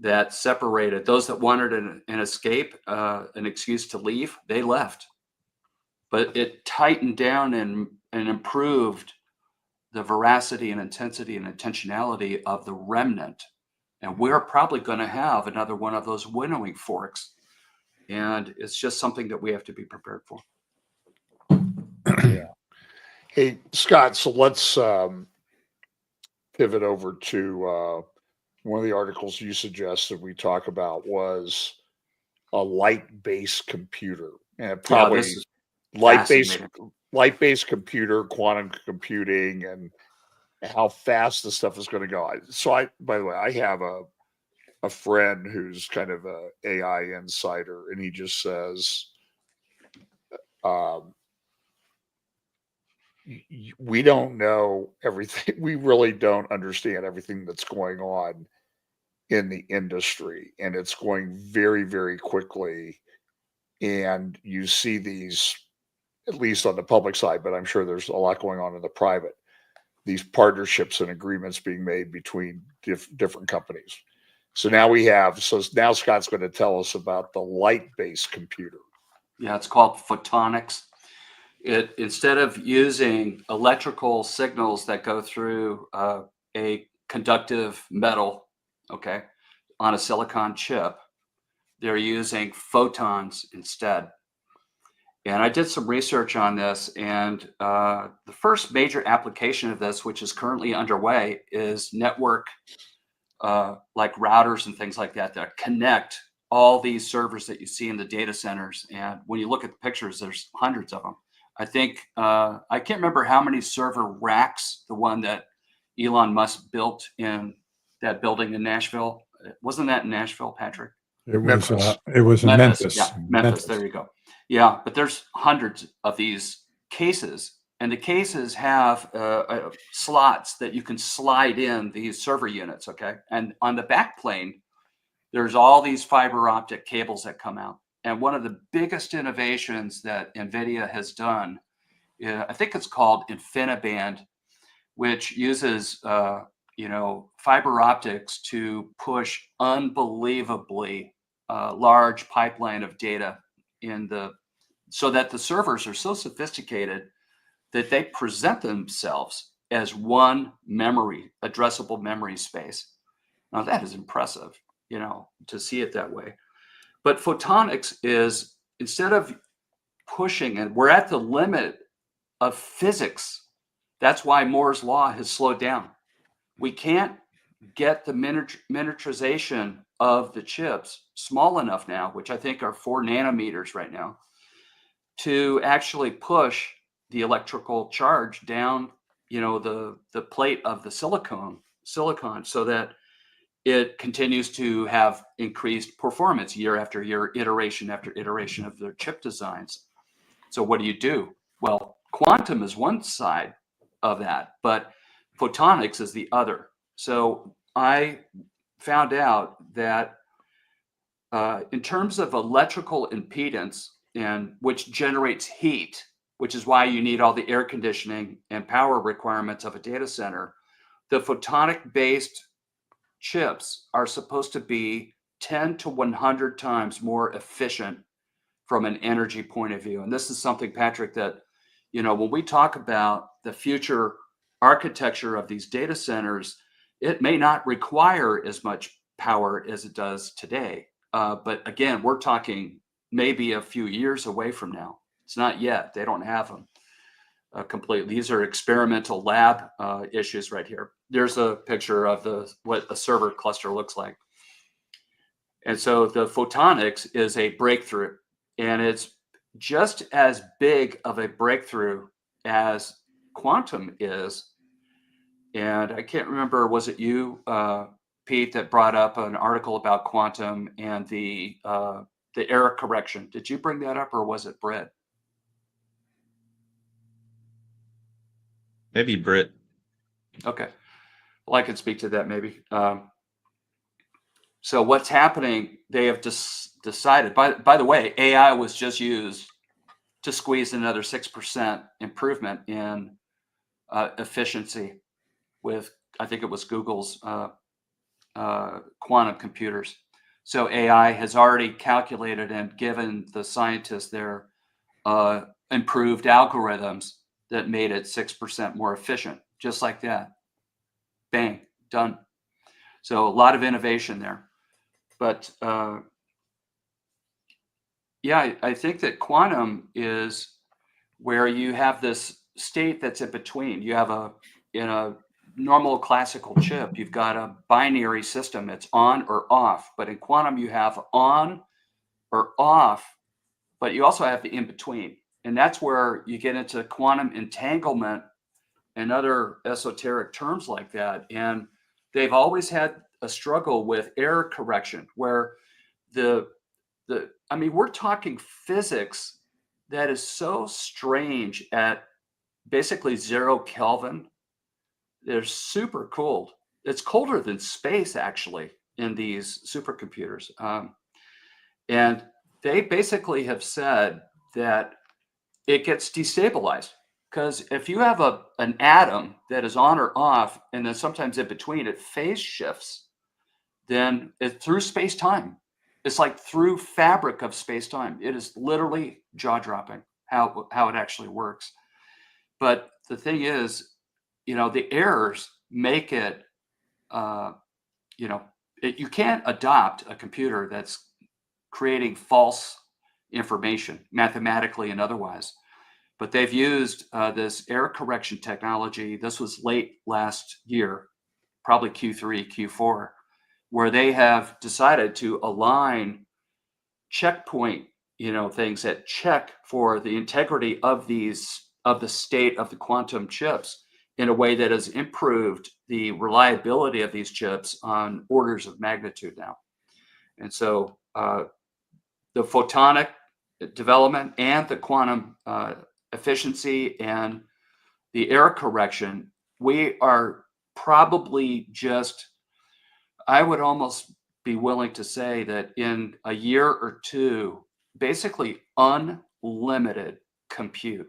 that separated those that wanted an escape, an excuse to leave. They left. But it tightened down and improved the veracity and intensity and intentionality of the remnant. And we're probably going to have another one of those winnowing forks. And it's just something that we have to be prepared for.
Yeah. Hey, Scott, so let's pivot over to one of the articles you suggested we talk about was a light-based computer. And probably light-based computer, quantum computing, and how fast this stuff is going to go. So by the way, I have a friend who's kind of a AI insider, and he just says, we don't know everything. We really don't understand everything that's going on in the industry, and it's going very, very quickly. And you see these, at least on the public side, but I'm sure there's a lot going on in the private, these partnerships and agreements being made between different companies. So now now Scott's going to tell us about the light-based computer.
Yeah, it's called photonics. Instead of using electrical signals that go through a conductive metal, okay, on a silicon chip, they're using photons instead. And I did some research on this, and the first major application of this, which is currently underway, is network, like routers and things like that connect all these servers that you see in the data centers. And when you look at the pictures, there's hundreds of them. I think, I can't remember how many server racks, the one that Elon Musk built in that building in Nashville. Wasn't that in Nashville, Patrick?
It was in Memphis.
Yeah, Memphis. There you go. Yeah, but there's hundreds of these cases, and the cases have slots that you can slide in these server units, okay? And on the back plane, there's all these fiber optic cables that come out. And one of the biggest innovations that NVIDIA has done, I think it's called InfiniBand, which uses fiber optics to push unbelievably large pipeline of data so that the servers are so sophisticated that they present themselves as one memory, addressable memory space. Now that is impressive, to see it that way. But photonics is, instead of pushing, and we're at the limit of physics. That's why Moore's law has slowed down. We can't get the miniaturization of the chips small enough now, which I think are 4 nanometers right now, to actually push the electrical charge down, the plate of the silicon, so that it continues to have increased performance year after year, iteration after iteration of their chip designs. So what do? Well, quantum is one side of that, but photonics is the other. So I found out that in terms of electrical impedance, and which generates heat, which is why you need all the air conditioning and power requirements of a data center, the photonic based chips are supposed to be 10 to 100 times more efficient from an energy point of view. And this is something, Patrick, that, when we talk about the future architecture of these data centers, it may not require as much power as it does today. But again, we're talking maybe a few years away from now. It's not yet. They don't have them completely. These are experimental lab issues right here. There's a picture of what a server cluster looks like. And so the photonics is a breakthrough, and it's just as big of a breakthrough as quantum is. And I can't remember, was it you, Pete, that brought up an article about quantum and the error correction? Did you bring that up, or was it Britt?
Maybe Britt.
Okay. Well, I can speak to that maybe. So what's happening, they have decided, by the way, AI was just used to squeeze another 6% improvement in efficiency with, I think it was Google's quantum computers. So AI has already calculated and given the scientists their improved algorithms that made it 6% more efficient, just like that. Bang, done. So a lot of innovation there. But yeah, I think that quantum is where you have this state that's in between. You have in a normal classical chip, you've got a binary system. It's on or off. But in quantum, you have on or off, but you also have the in between. And that's where you get into quantum entanglement and other esoteric terms like that. And they've always had a struggle with error correction, where we're talking physics that is so strange at basically 0 Kelvin. They're super cold. It's colder than space, actually, in these supercomputers. And they basically have said that it gets destabilized, because if you have an atom that is on or off, and then sometimes in between, it phase shifts, then it's through space-time. It's like through fabric of space-time. It is literally jaw-dropping how it actually works. But the thing is, the errors make it, you can't adopt a computer that's creating false information, mathematically and otherwise. But they've used this error correction technology. This was late last year, probably Q3, Q4, where they have decided to align checkpoint, things that check for the integrity of the state of the quantum chips in a way that has improved the reliability of these chips on orders of magnitude now. And so the photonic development and the quantum efficiency and the error correction, we are probably just, I would almost be willing to say that in a year or two, basically unlimited compute.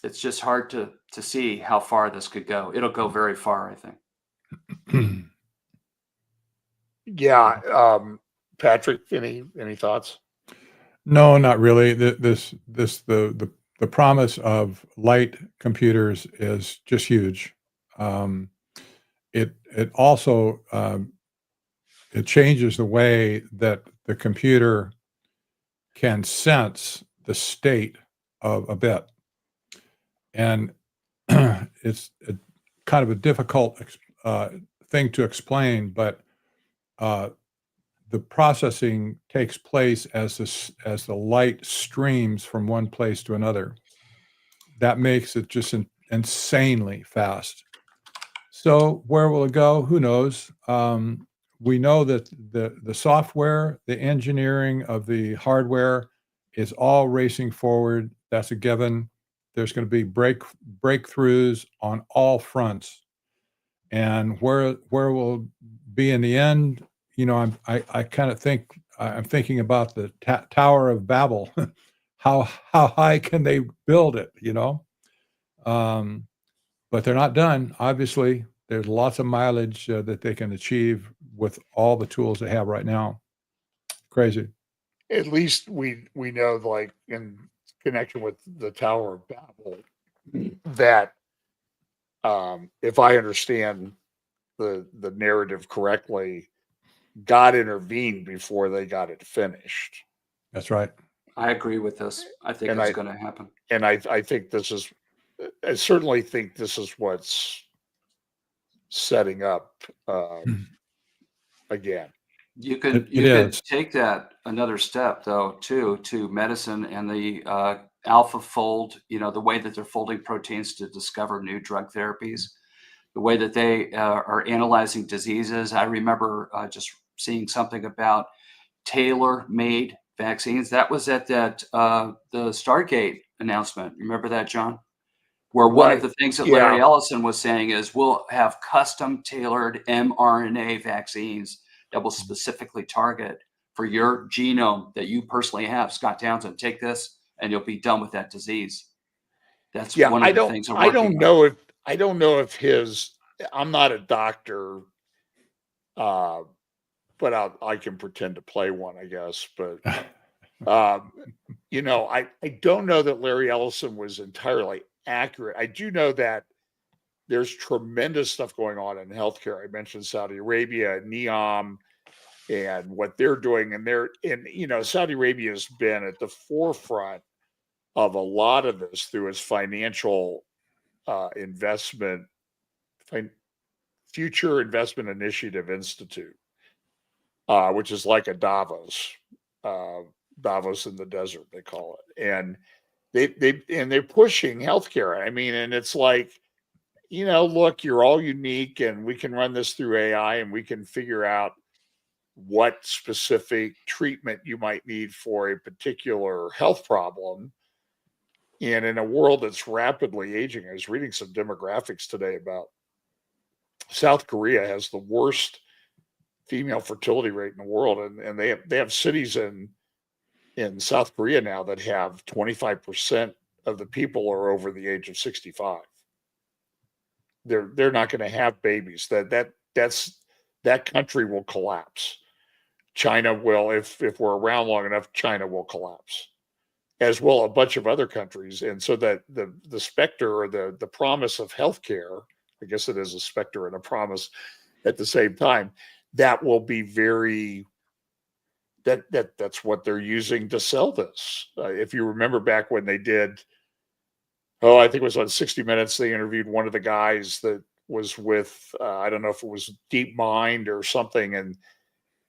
It's just hard to see how far this could go. It'll go very far, I think.
Yeah. Patrick, any thoughts?
No, not really. The promise of light computers is just huge. It also it changes the way that the computer can sense the state of a bit, and it's kind of a difficult thing to explain, but the processing takes place as the light streams from one place to another. That makes it just insanely fast. So where will it go? Who knows? We know that the software, the engineering of the hardware is all racing forward. That's a given. there's going to be breakthroughs on all fronts, and where we'll be in the end, I kind of think I'm thinking about the Tower of Babel. how high can they build it? But they're not done. Obviously, there's lots of mileage that they can achieve with all the tools they have right now. Crazy.
At least we know, like in connection with the Tower of Babel, that if I understand the narrative correctly, God intervened before they got it finished.
That's right.
I agree with this. I think
And
it's going to happen.
And I think I certainly think this is what's setting up again.
You could take that another step though too, to medicine and the alpha fold, the way that they're folding proteins to discover new drug therapies, the way that they are analyzing diseases. I remember just seeing something about tailor-made vaccines. That was at the Stargate announcement. Remember that, John? Where one of the things that Larry Ellison was saying is we'll have custom tailored mRNA vaccines that will specifically target for your genome that you personally have. Scott Townsend, take this and you'll be done with that disease. That's one of the things
I don't know if his, I'm not a doctor, but I can pretend to play one, I guess. But, I don't know that Larry Ellison was entirely accurate. I do know that there's tremendous stuff going on in healthcare. I mentioned Saudi Arabia, NEOM, and what they're doing. And Saudi Arabia has been at the forefront of a lot of this through its financial investment, Future Investment Initiative Institute, which is like a Davos in the desert, they call it. And they're pushing healthcare. I mean, and it's like, look, you're all unique, and we can run this through AI, and we can figure out what specific treatment you might need for a particular health problem. And in a world that's rapidly aging, I was reading some demographics today about South Korea has the worst female fertility rate in the world, and they have cities in South Korea now that have 25% of the people are over the age of 65. They're not going to have babies. That country will collapse. China will, if we're around long enough, China will collapse, as will a bunch of other countries. And so that the specter or the promise of healthcare, I guess it is a specter and a promise at the same time, that will be very. That's what they're using to sell this. If you remember back when they did, I think it was on 60 Minutes, they interviewed one of the guys that was with, I don't know if it was DeepMind or something, and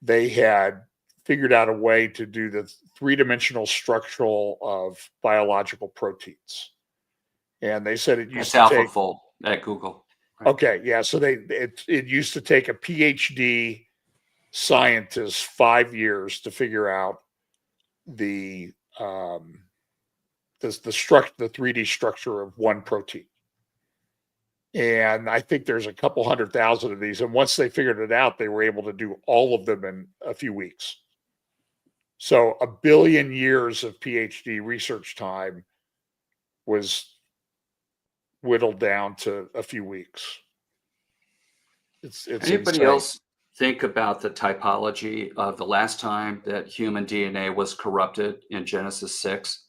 they had figured out a way to do the three-dimensional structural of biological proteins. And they said it used to take
AlphaFold at Google.
Right? Okay, yeah. So it used to take a PhD scientist 5 years to figure out the 3D structure of one protein. And I think there's a couple 100,000 of these. And once they figured it out, they were able to do all of them in a few weeks. So 1 billion years of PhD research time was whittled down to a few weeks. It's
Anybody
insane.
else think about the typology of the last time that human DNA was corrupted in Genesis 6?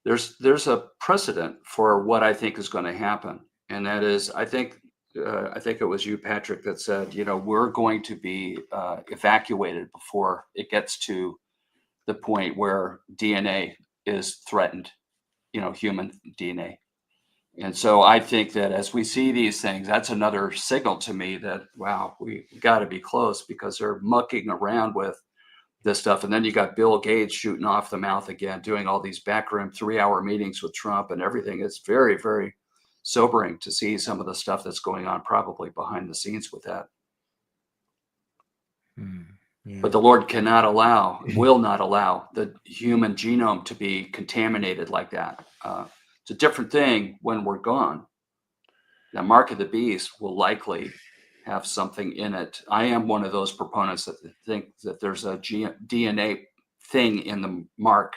There's a precedent for what I think is going to happen. And that is, I think it was you, Patrick, that said, we're going to be evacuated before it gets to the point where DNA is threatened, human DNA. And so I think that as we see these things, that's another signal to me that, wow, we got to be close, because they're mucking around with this stuff. And then you got Bill Gates shooting off the mouth again, doing all these backroom 3-hour meetings with Trump and everything. It's very, very sobering to see some of the stuff that's going on probably behind the scenes with that.
Yeah.
But the Lord will not allow the human genome to be contaminated like that. It's a different thing when we're gone. The mark of the beast will likely have something in it. I am one of those proponents that think that there's a DNA thing in the mark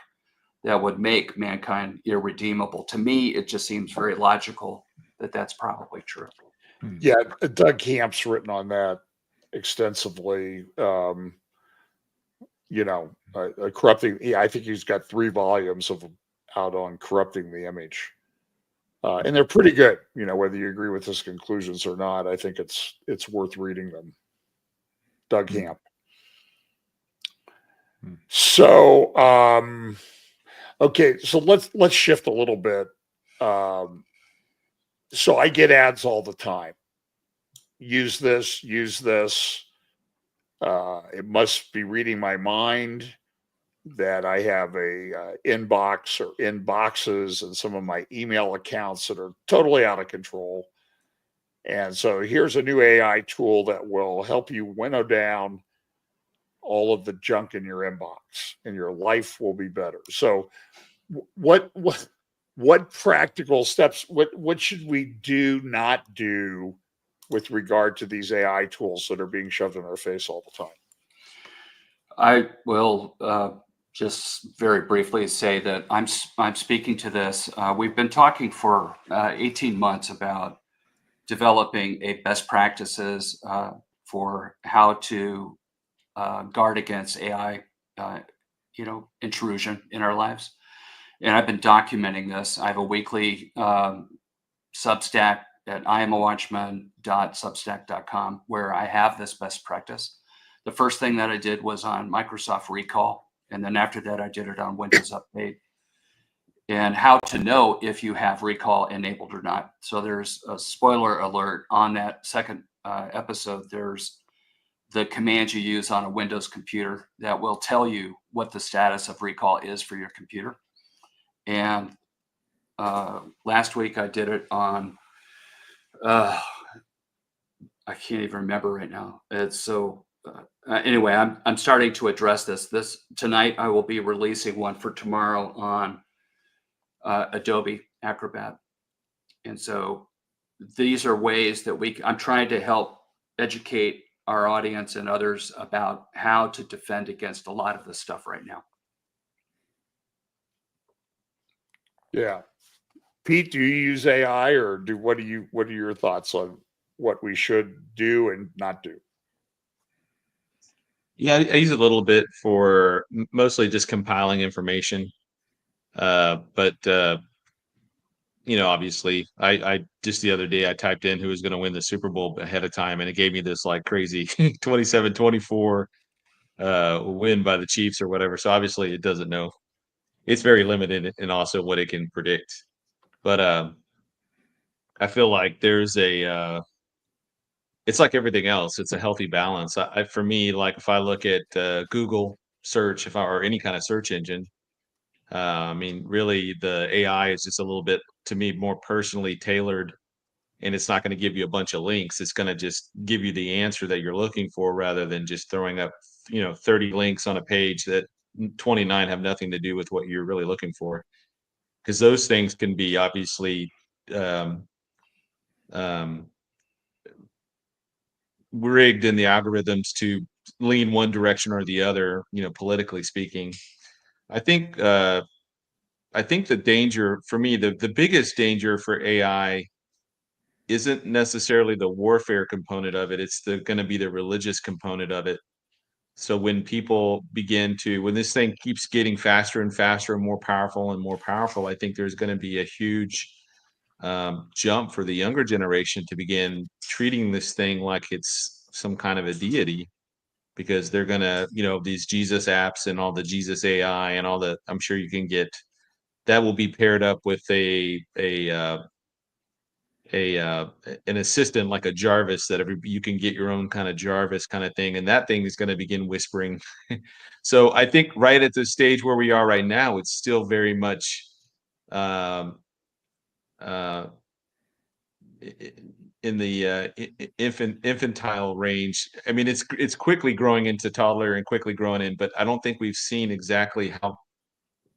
that would make mankind irredeemable. To me, it just seems very logical that that's probably true.
Yeah, Doug Camp's written on that extensively. Corrupting. Yeah, I think he's got 3 volumes out on corrupting the image, and they're pretty good. Whether you agree with his conclusions or not, I think it's worth reading them. Doug Camp. So, okay, so let's shift a little bit. So I get ads all the time. Use this. It must be reading my mind that I have a inbox or inboxes and some of my email accounts that are totally out of control. And so here's a new AI tool that will help you winnow down all of the junk in your inbox, and your life will be better. So what practical steps, what should we not do with regard to these AI tools that are being shoved in our face all the time?
I will just very briefly say that I'm speaking to this. We've been talking for 18 months about developing a best practices for how to guard against AI, intrusion in our lives. And I've been documenting this. I have a weekly Substack at iamawatchman.substack.com where I have this best practice. The first thing that I did was on Microsoft Recall. And then after that, I did it on Windows Update and how to know if you have Recall enabled or not. So there's a spoiler alert on that second episode. There's the command you use on a Windows computer that will tell you what the status of Recall is for your computer. And last week I did it on, I can't even remember right now. It's so, anyway, I'm starting to address this. Tonight I will be releasing one for tomorrow on Adobe Acrobat. And so these are ways that I'm trying to help educate our audience and others about how to defend against a lot of this stuff right now.
Yeah. Pete, do you use AI, or what are your thoughts on what we should do and not do?
Yeah, I use it a little bit for mostly just compiling information. But obviously I just the other day I typed in who was going to win the Super Bowl ahead of time, and it gave me this like crazy 27-24 win by the Chiefs or whatever. So obviously it doesn't know. It's very limited in also what it can predict. But I feel like there's it's like everything else. It's a healthy balance. For me, like if I look at Google search, or any kind of search engine, I mean, really the AI is just a little bit, to me, more personally tailored, and it's not going to give you a bunch of links. It's going to just give you the answer that you're looking for, rather than just throwing up, 30 links on a page that 29 have nothing to do with what you're really looking for. Because those things can be obviously rigged in the algorithms to lean one direction or the other, politically speaking. I think the danger for me, the biggest danger for AI isn't necessarily the warfare component of it. It's going to be the religious component of it. So when people when this thing keeps getting faster and faster and more powerful, I think there's going to be a huge jump for the younger generation to begin treating this thing like it's some kind of a deity, because they're going to, these Jesus apps and all the Jesus AI and all the, I'm sure you can get, that will be paired up with an assistant like a Jarvis, that you can get your own kind of Jarvis kind of thing, and that thing is going to begin whispering. So I think right at the stage where we are right now, it's still very much in the infantile range. I mean, it's quickly growing into toddler and quickly growing in, but I don't think we've seen exactly how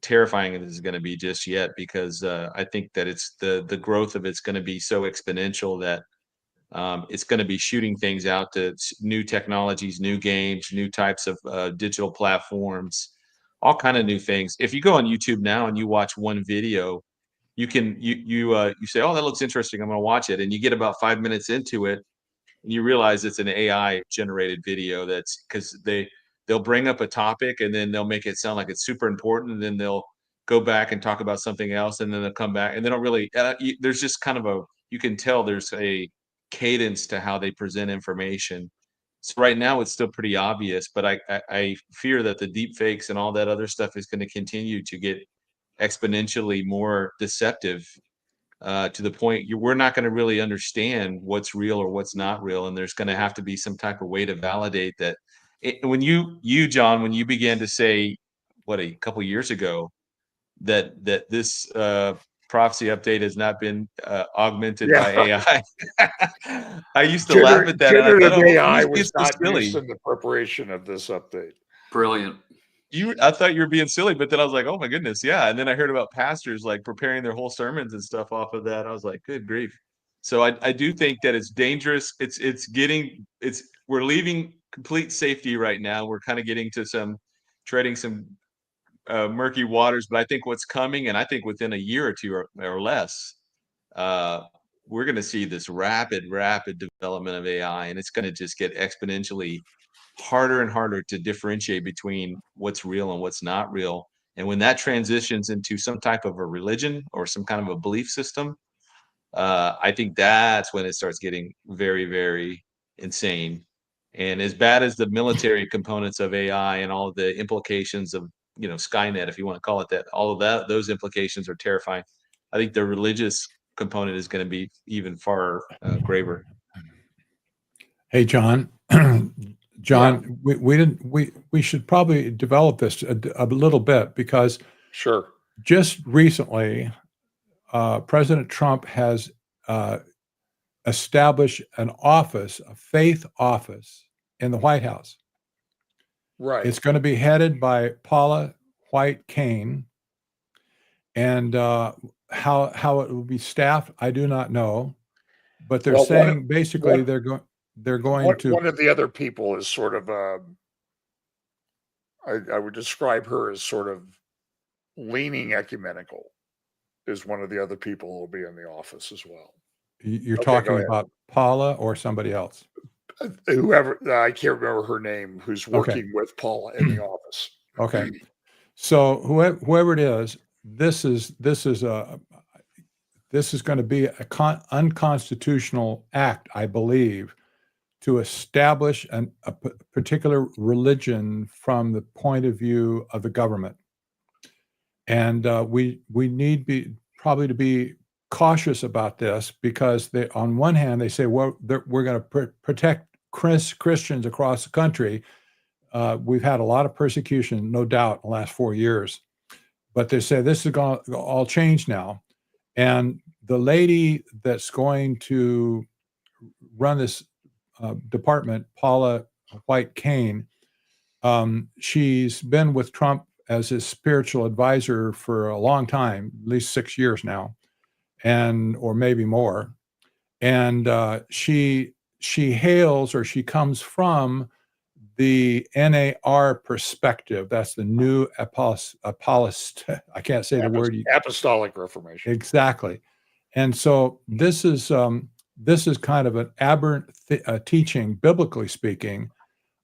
terrifying this is going to be just yet, because I think that it's the growth of it's going to be so exponential that it's going to be shooting things out to new technologies, new games, new types of digital platforms, all kind of new things. If you go on YouTube now and you watch one video, you say, oh, that looks interesting, I'm going to watch it, and you get about 5 minutes into it, and you realize it's an AI generated video. That's because they'll bring up a topic and then they'll make it sound like it's super important, and then they'll go back and talk about something else, and then they'll come back, and they don't really there's just kind of you can tell there's a cadence to how they present information. So right now it's still pretty obvious, but I fear that the deep fakes and all that other stuff is going to continue to get exponentially more deceptive, to the point we're not going to really understand what's real or what's not real, and there's going to have to be some type of way to validate that. When John, when you began to say, what, a couple years ago, that this prophecy update has not been augmented by AI, I used to laugh at that.
Generative AI
was
was
so
not
silly.
used in the preparation of this update.
Brilliant.
I thought you were being silly, but then I was like, oh my goodness, yeah. And then I heard about pastors like preparing their whole sermons and stuff off of that. I was like, good grief. So I do think that it's dangerous. We're leaving complete safety right now. We're kind of getting to treading some murky waters, but I think what's coming, and I think within a year or two or less, we're going to see this rapid development of AI, and it's going to just get exponentially harder and harder to differentiate between what's real and what's not real. And when that transitions into some type of a religion or some kind of a belief system, I think that's when it starts getting very, very insane. And as bad as the military components of AI and all of the implications of, Skynet, if you want to call it that, all of that, those implications are terrifying. I think the religious component is going to be even far graver.
Hey, John. John, yeah. we should probably develop this a little bit, because
sure,
just recently, President Trump has established an office, a faith office, in the White House.
Right.
It's going to be headed by Paula White Cain, and how it will be staffed, I do not know, but they're saying basically they're going to.
One of the other people is sort of I would describe her as sort of leaning ecumenical, is one of the other people who will be in the office as well.
You're talking about Paula or somebody else?
Whoever, I can't remember her name, who's working with Paula in the office.
Okay. So whoever it is, this is going to be an unconstitutional act, I believe, to establish a particular religion from the point of view of the government. And we need probably to be cautious about this, because on one hand, they say, well, we're going to protect Christians across the country. We've had a lot of persecution, no doubt, in the last 4 years. But they say this is going to all change now. And the lady that's going to run this department, Paula White Cain, she's been with Trump as his spiritual advisor for a long time, at least 6 years now, or maybe more. And she hails, or she comes from, the NAR perspective. That's the new I can't say the word.
Apostolic Reformation.
Exactly. And so this is kind of an aberrant teaching, biblically speaking,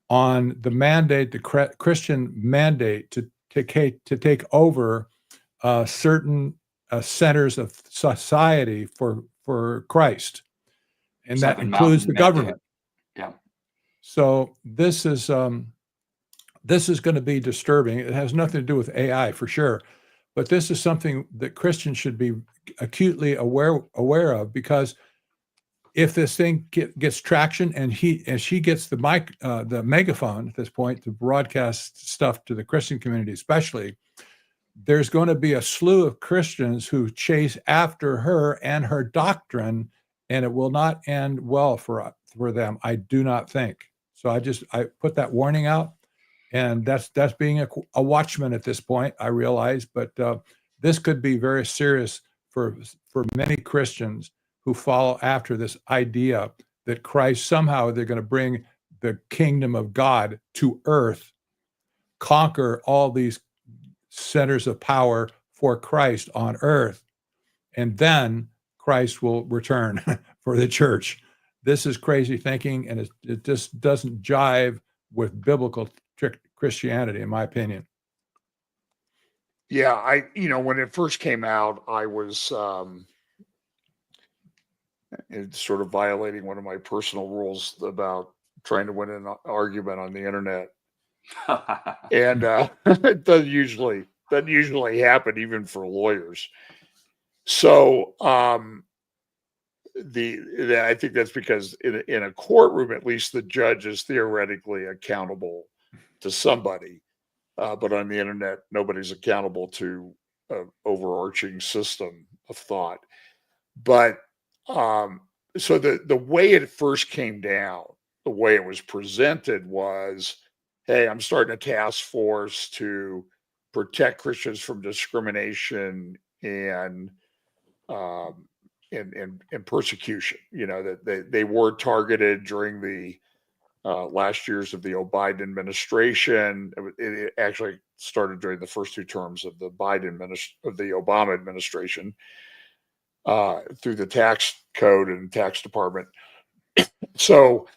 on the mandate, the Christian mandate to take over certain centers of society for Christ, and that includes the government.
Yeah.
So this is going to be disturbing. It has nothing to do with AI for sure, but this is something that Christians should be acutely aware of, because if this thing gets traction and she gets the megaphone at this point to broadcast stuff to the Christian community, especially, there's going to be a slew of Christians who chase after her and her doctrine, and it will not end well for them, I do not think. So I put that warning out. And that's being a watchman at this point, I realize. But this could be very serious for many Christians who follow after this idea that Christ, somehow they're going to bring the kingdom of God to earth, conquer all these centers of power for Christ on earth, and then Christ will return for the church. This is crazy thinking, and it just doesn't jive with biblical Christianity, in my opinion.
Yeah, when it first came out, I was it's sort of violating one of my personal rules about trying to win an argument on the internet. And it doesn't usually happen even for lawyers. So I think that's because in a courtroom, at least the judge is theoretically accountable to somebody, but on the internet, nobody's accountable to an overarching system of thought. But so the way it first came down, the way it was presented was, hey, I'm starting a task force to protect Christians from discrimination and persecution. That they were targeted during the last years of the Biden administration. It actually started during the first 2 terms of the Obama administration through the tax code and tax department. So,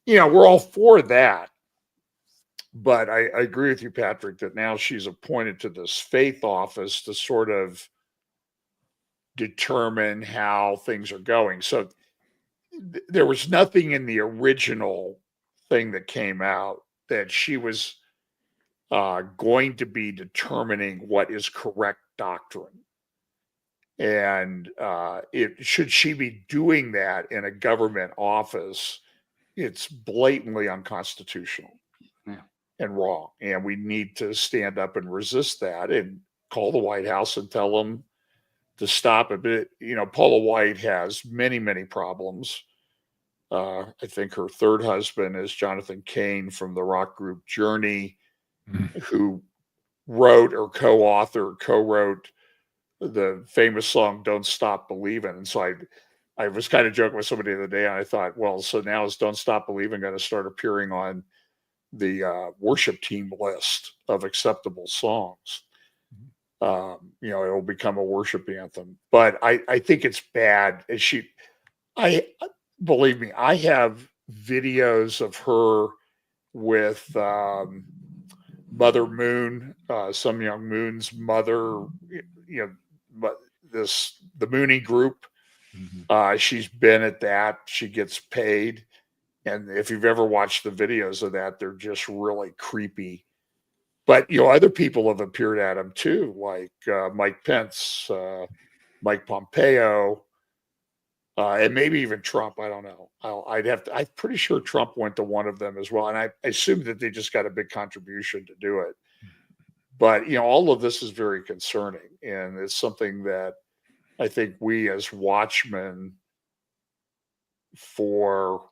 we're all for that. But I agree with you, Patrick, that now she's appointed to this faith office to sort of determine how things are going. So there was nothing in the original thing that came out that she was going to be determining what is correct doctrine. And should she be doing that in a government office, it's blatantly unconstitutional and wrong. And we need to stand up and resist that and call the White House and tell them to stop it. But, Paula White has many, many problems. I think her third husband is Jonathan Cain from the rock group Journey, who wrote or co-wrote the famous song "Don't Stop Believing." And so I was kind of joking with somebody the other day, and I thought, well, so now is "Don't Stop Believing" going to start appearing on the worship team list of acceptable songs? It will become a worship anthem. But I think it's bad. Believe me, I have videos of her with Mother Moon, Some Young Moon's mother, but the Mooney group. She's been at that. She gets paid. And if you've ever watched the videos of that, they're just really creepy. But, other people have appeared at them too, like Mike Pence, Mike Pompeo, and maybe even Trump. I don't know. I'm pretty sure Trump went to one of them as well. And I assume that they just got a big contribution to do it. But, all of this is very concerning. And it's something that I think we as watchmen for,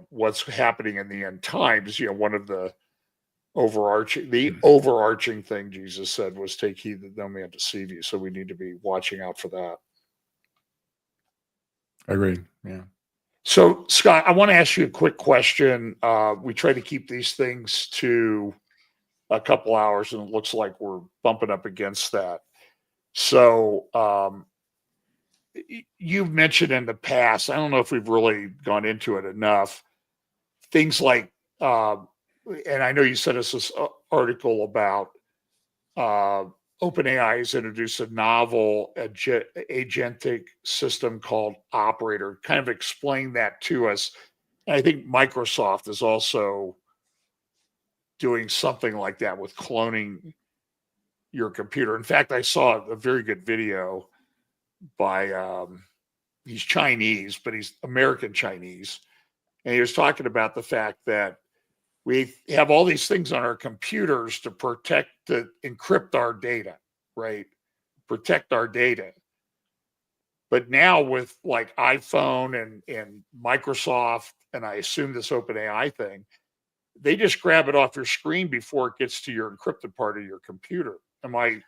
what's happening in the end times, one of the overarching thing Jesus said was take heed that no man deceive you. So we need to be watching out for that.
Agreed. Yeah.
So, Scott, I want to ask you a quick question. We try to keep these things to a couple hours, and it looks like we're bumping up against that. So, you've mentioned in the past, I don't know if we've really gone into it enough, things like, and I know you sent us this article about OpenAI has introduced a novel agentic system called Operator. Kind of explain that to us. And I think Microsoft is also doing something like that with cloning your computer. In fact, I saw a very good video by, he's Chinese, but he's American Chinese. And he was talking about the fact that we have all these things on our computers to encrypt our data, right? Protect our data. But now with like iPhone and Microsoft, and I assume this OpenAI thing, they just grab it off your screen before it gets to your encrypted part of your computer. Am I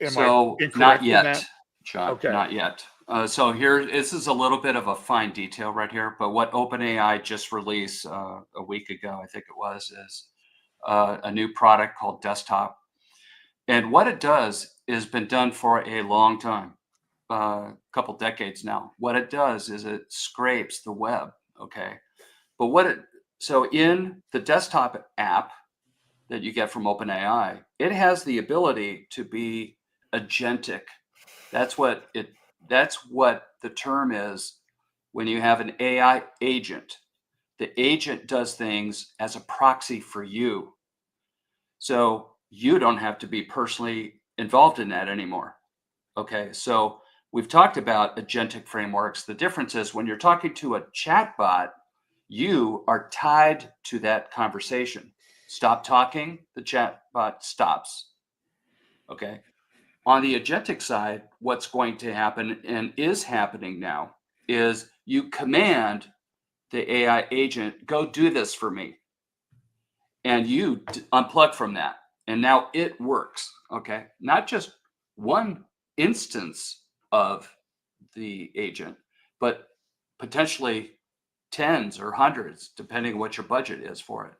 incorrect
not
in
yet,
that?
John,
Okay.
not yet. So here, this is a little bit of a fine detail right here, but what OpenAI just released a week ago, I think it was, is a new product called Desktop. And what it does is been done for a long time, a couple decades now. What it does is it scrapes the web, okay? But so in the desktop app that you get from OpenAI, it has the ability to be agentic. That's what the term is when you have an AI agent. The agent does things as a proxy for you. So you don't have to be personally involved in that anymore. Okay, so we've talked about agentic frameworks. The difference is when you're talking to a chatbot, you are tied to that conversation. Stop talking, the chatbot stops. Okay. On the agentic side, what's going to happen and is happening now is you command the AI agent, go do this for me. And you unplug from that. And now it works. Okay. Not just one instance of the agent, but potentially tens or hundreds, depending what your budget is for it.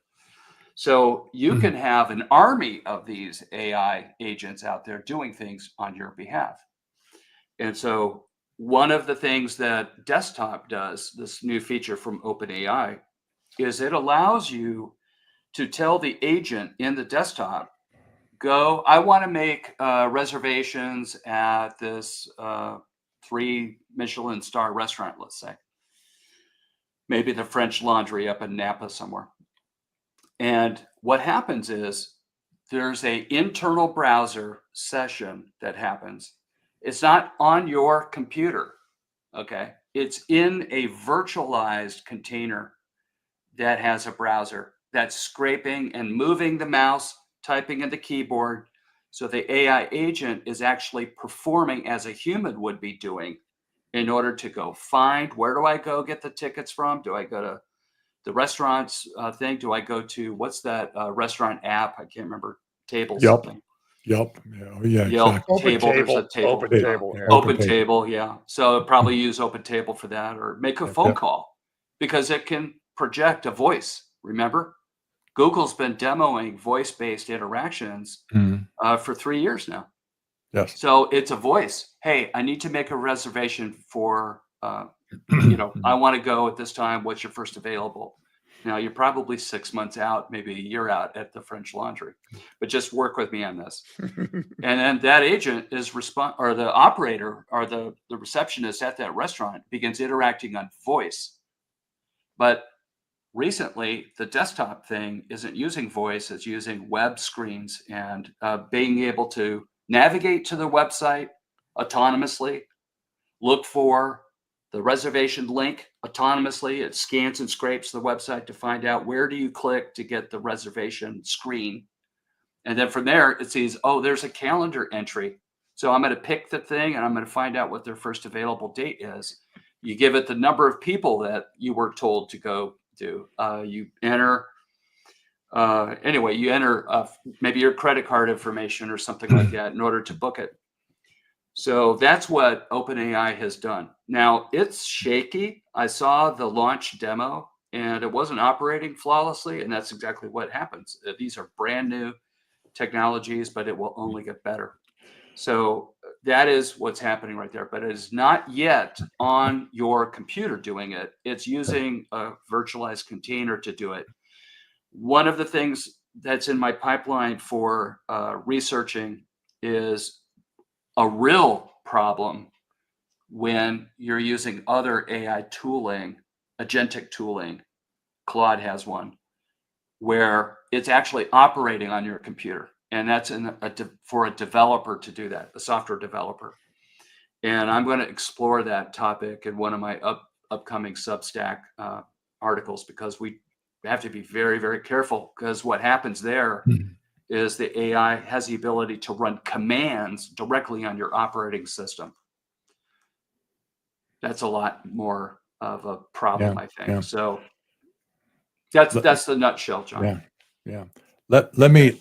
So you can have an army of these AI agents out there doing things on your behalf. And so one of the things that Desktop does, this new feature from OpenAI, is it allows you to tell the agent in the desktop, go, I want to make reservations at this 3 Michelin star restaurant, let's say. Maybe the French Laundry up in Napa somewhere. And what happens is there's an internal browser session that happens. It's not on your computer, okay? It's in a virtualized container that has a browser that's scraping and moving the mouse, typing in the keyboard. So the AI agent is actually performing as a human would be doing in order to go find, where do I go get the tickets from? Do I go to the restaurants thing? Do I go to, what's that restaurant app? I can't remember, Table something.
Yelp. Yeah,
Yelp,
exactly.
Table, there's a table.
Open table. Yeah.
Open table, yeah. So probably use Open Table for that, or make a phone call because it can project a voice. Remember, Google's been demoing voice-based interactions for 3 years now.
Yes.
So it's a voice. Hey, I need to make a reservation for, I want to go at this time. What's your first available? Now you're probably 6 months out, maybe a year out at the French Laundry, but just work with me on this. And then that agent is or the operator or the receptionist at that restaurant begins interacting on voice. But recently, the desktop thing isn't using voice, it's using web screens and being able to navigate to the website autonomously, look for the reservation link autonomously. It scans and scrapes the website to find out where do you click to get the reservation screen. And then from there, it sees, oh, there's a calendar entry. So I'm going to pick the thing and I'm going to find out what their first available date is. You give it the number of people that you were told to go do. You enter, you enter maybe your credit card information or something like that in order to book it. So that's what OpenAI has done. Now it's shaky. I saw the launch demo and it wasn't operating flawlessly. And that's exactly what happens. These are brand new technologies, but it will only get better. So that is what's happening right there, but it is not yet on your computer doing it. It's using a virtualized container to do it. One of the things that's in my pipeline for researching is a real problem when you're using other AI tooling, agentic tooling. Claude has one where it's actually operating on your computer. And that's for a developer to do that, a software developer. And I'm going to explore that topic in one of my upcoming Substack articles, because we have to be very, very careful, because what happens there is the AI has the ability to run commands directly on your operating system. That's a lot more of a problem, I think. So That's the nutshell, John.
Yeah, yeah. Let me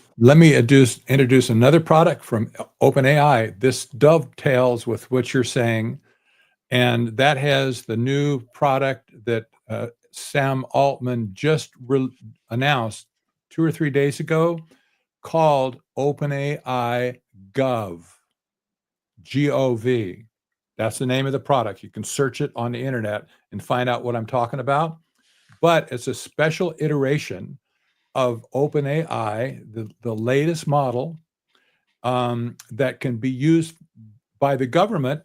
introduce another product from OpenAI. This dovetails with what you're saying, and that has the new product that Sam Altman just announced 2 or 3 days ago, called OpenAI Gov. Gov. That's the name of the product. You can search it on the internet and find out what I'm talking about. But it's a special iteration of OpenAI, the latest model that can be used by the government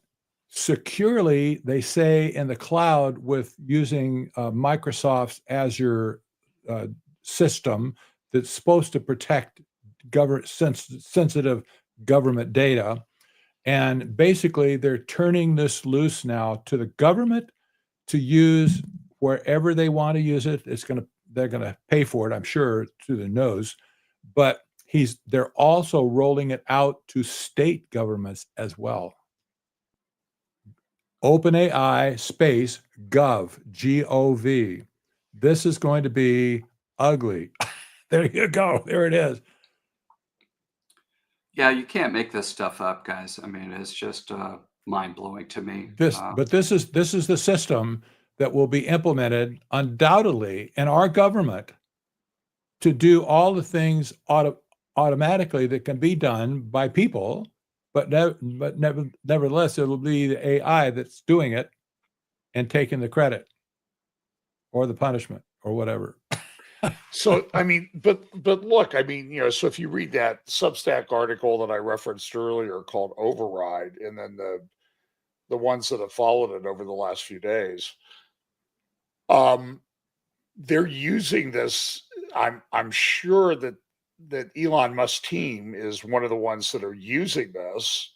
securely, they say, in the cloud with using Microsoft's Azure system that's supposed to protect sensitive government data. And basically, they're turning this loose now to the government to use wherever they want to use it. They're going to pay for it, I'm sure, to the nose. But they're also rolling it out to state governments as well. OpenAI space Gov, G-O-V. This is going to be ugly. There you go. There it is.
Yeah, you can't make this stuff up, guys. I mean, it's just mind-blowing to me.
But this is the system that will be implemented undoubtedly in our government to do all the things automatically that can be done by people, but nevertheless, it'll be the AI that's doing it and taking the credit or the punishment or whatever.
So, I mean, but look, I mean, so if you read that Substack article that I referenced earlier called Override, and then the ones that have followed it over the last few days, they're using this. I'm sure that Elon Musk's team is one of the ones that are using this,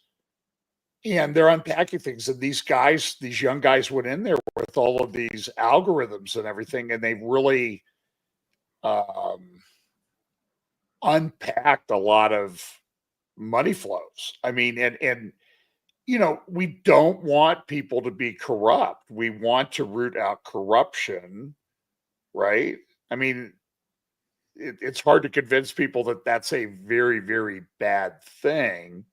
and they're unpacking things. And these young guys went in there with all of these algorithms and everything, and they really unpacked a lot of money flows. I mean, and we don't want people to be corrupt. We want to root out corruption, right? I mean, it's hard to convince people that that's a very, very bad thing.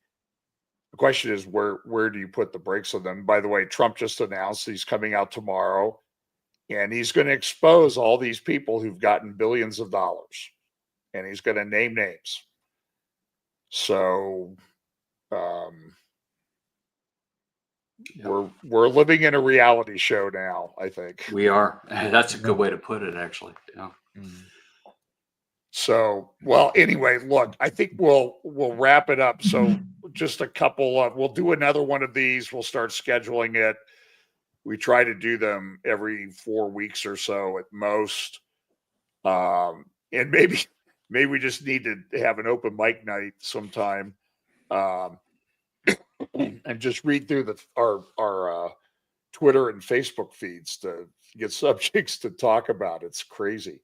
The question is, where do you put the brakes on them? By the way, Trump just announced he's coming out tomorrow, and he's going to expose all these people who've gotten billions of dollars, and he's going to name names. So we're living in a reality show now, I think.
We are. That's a good way to put it, actually. Yeah.
So, well, anyway, look, I think we'll wrap it up. So just a couple of, we'll do another one of these. We'll start scheduling it. We try to do them every 4 weeks or so at most. And maybe we just need to have an open mic night sometime. And just read through our Twitter and Facebook feeds to get subjects to talk about. It's crazy.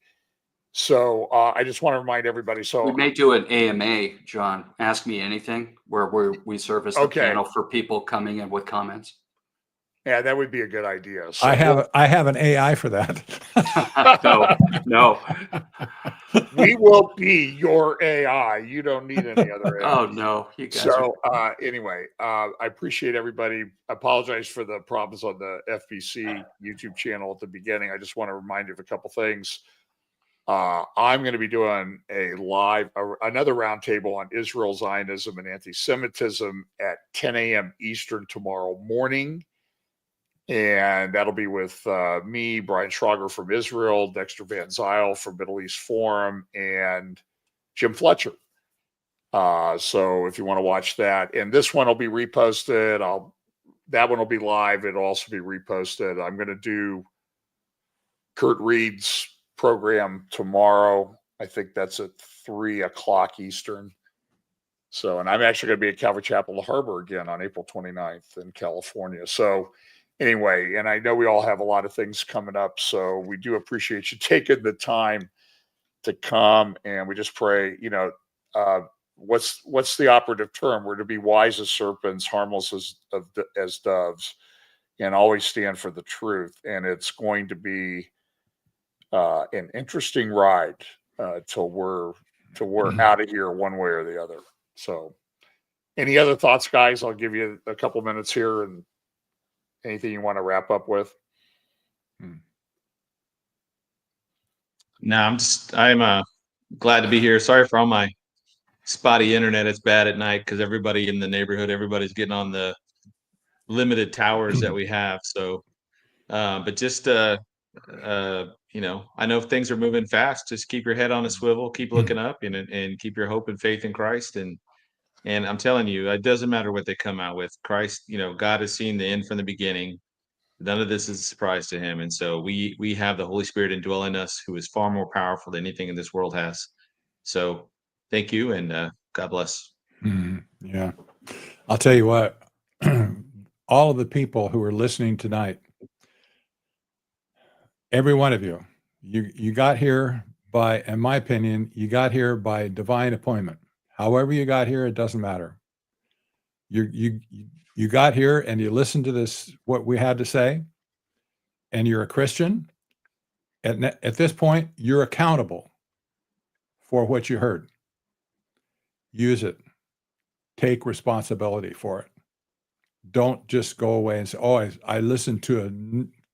So I just want to remind everybody. So
we may do an AMA, John. Ask Me Anything, where we serve as the panel for people coming in with comments.
Yeah, that would be a good idea. So
I have an AI for that.
No.
We will be your AI. You don't need any other AI.
Oh no, you guys.
So anyway, I appreciate everybody. I apologize for the problems on the FBC YouTube channel at the beginning. I just want to remind you of a couple things. I'm going to be doing another roundtable on Israel, Zionism, and anti-Semitism at 10 a.m. Eastern tomorrow morning. And that'll be with me, Brian Schrager from Israel, Dexter Van Zyl from Middle East Forum, and Jim Fletcher. So if you want to watch that, and this one will be reposted, that one will be live. It'll also be reposted. I'm going to do Kurt Reed's program tomorrow. I think that's at 3:00 Eastern. So, and I'm actually going to be at Calvary Chapel, La Harbor again on April 29th in California. So anyway, and I know we all have a lot of things coming up, so we do appreciate you taking the time to come, and we just pray, what's the operative term? We're to be wise as serpents, harmless as doves, and always stand for the truth. And it's going to be an interesting ride till we're out of here one way or the other. So, any other thoughts, guys? I'll give you a couple minutes here, and anything you want to wrap up with.
No, I'm glad to be here. Sorry for all my spotty internet. It's bad at night because everybody in the neighborhood, everybody's getting on the limited towers that we have. So, but just you know, I know things are moving fast. Just keep your head on a swivel, keep looking up, and keep your hope and faith in Christ. And I'm telling you, it doesn't matter what they come out with. Christ, you know, God has seen the end from the beginning. None of this is a surprise to him. And so we have the Holy Spirit indwelling us, who is far more powerful than anything in this world has. So thank you, and God bless.
Yeah. I'll tell you what, all of the people who are listening tonight, every one of you, you got here by, in my opinion, you got here by divine appointment. However you got here, it doesn't matter. You got here and you listened to this, what we had to say, and you're a Christian. At this point, you're accountable for what you heard. Use it. Take responsibility for it. Don't just go away and say, "Oh, I listened to a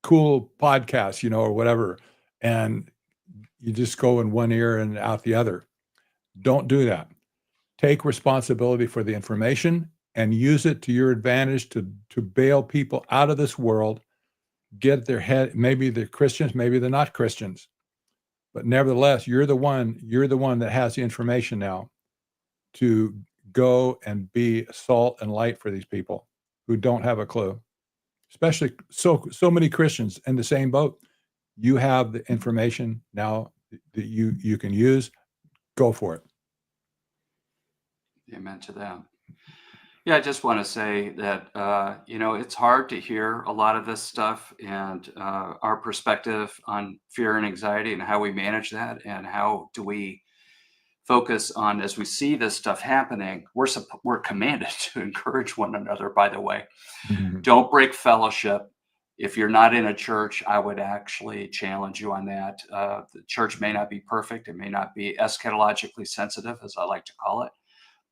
cool podcast, you know, or whatever," and you just go in one ear and out the other. Don't do that. Take responsibility for the information and use it to your advantage to bail people out of this world, get their head, maybe they're Christians, maybe they're not Christians. But nevertheless, you're the one that has the information now to go and be salt and light for these people who don't have a clue. Especially so many Christians in the same boat. You have the information now that you can use. Go for it.
Amen to that. Yeah, I just want to say that, you know, it's hard to hear a lot of this stuff, and our perspective on fear and anxiety and how we manage that, and how do we focus on, as we see this stuff happening, we're commanded to encourage one another, by the way. Don't break fellowship. If you're not in a church, I would actually challenge you on that. The church may not be perfect. It may not be eschatologically sensitive, as I like to call it,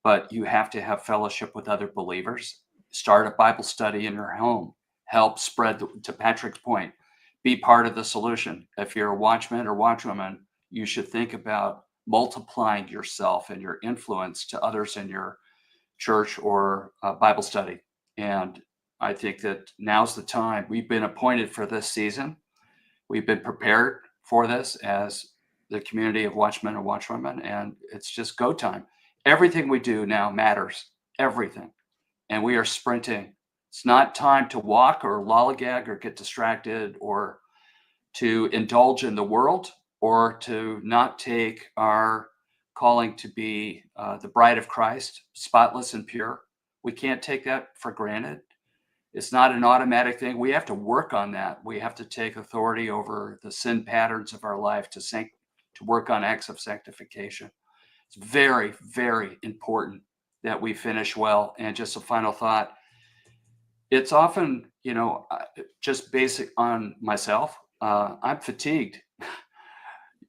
but you have to have fellowship with other believers. Start a Bible study in your home. Help spread, to Patrick's point, be part of the solution. If you're a watchman or watchwoman, you should think about multiplying yourself and your influence to others in your church or Bible study. And I think that now's the time. We've been appointed for this season. We've been prepared for this as the community of watchmen and watchwomen, and it's just go time. Everything we do now matters, everything. And we are sprinting. It's not time to walk or lollygag or get distracted or to indulge in the world, or to not take our calling to be the bride of Christ, spotless and pure. We can't take that for granted. It's not an automatic thing. We have to work on that. We have to take authority over the sin patterns of our life to work on acts of sanctification. It's very, very important that we finish well. And just a final thought, it's often, you know, just basic on myself. I'm fatigued.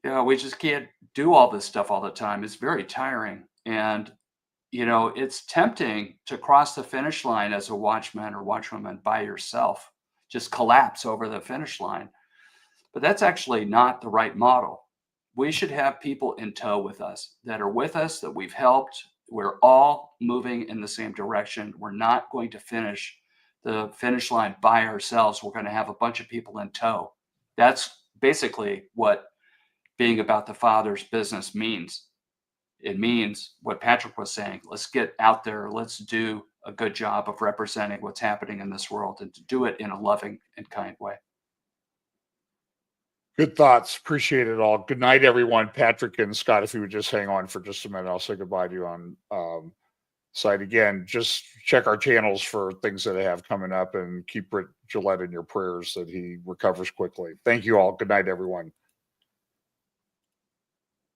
You know, we just can't do all this stuff all the time. It's very tiring. And, you know, it's tempting to cross the finish line as a watchman or watchwoman by yourself, just collapse over the finish line. But that's actually not the right model. We should have people in tow with us, that are with us, that we've helped. We're all moving in the same direction. We're not going to finish the finish line by ourselves. We're going to have a bunch of people in tow. That's basically what being about the Father's business means. It means what Patrick was saying. Let's get out there. Let's do a good job of representing what's happening in this world, and to do it in a loving and kind way.
Good thoughts. Appreciate it all. Good night, everyone. Patrick and Scott, if you would just hang on for just a minute, I'll say goodbye to you on site. Again, just check our channels for things that I have coming up, and keep Britt Gillette in your prayers that he recovers quickly. Thank you all. Good night, everyone.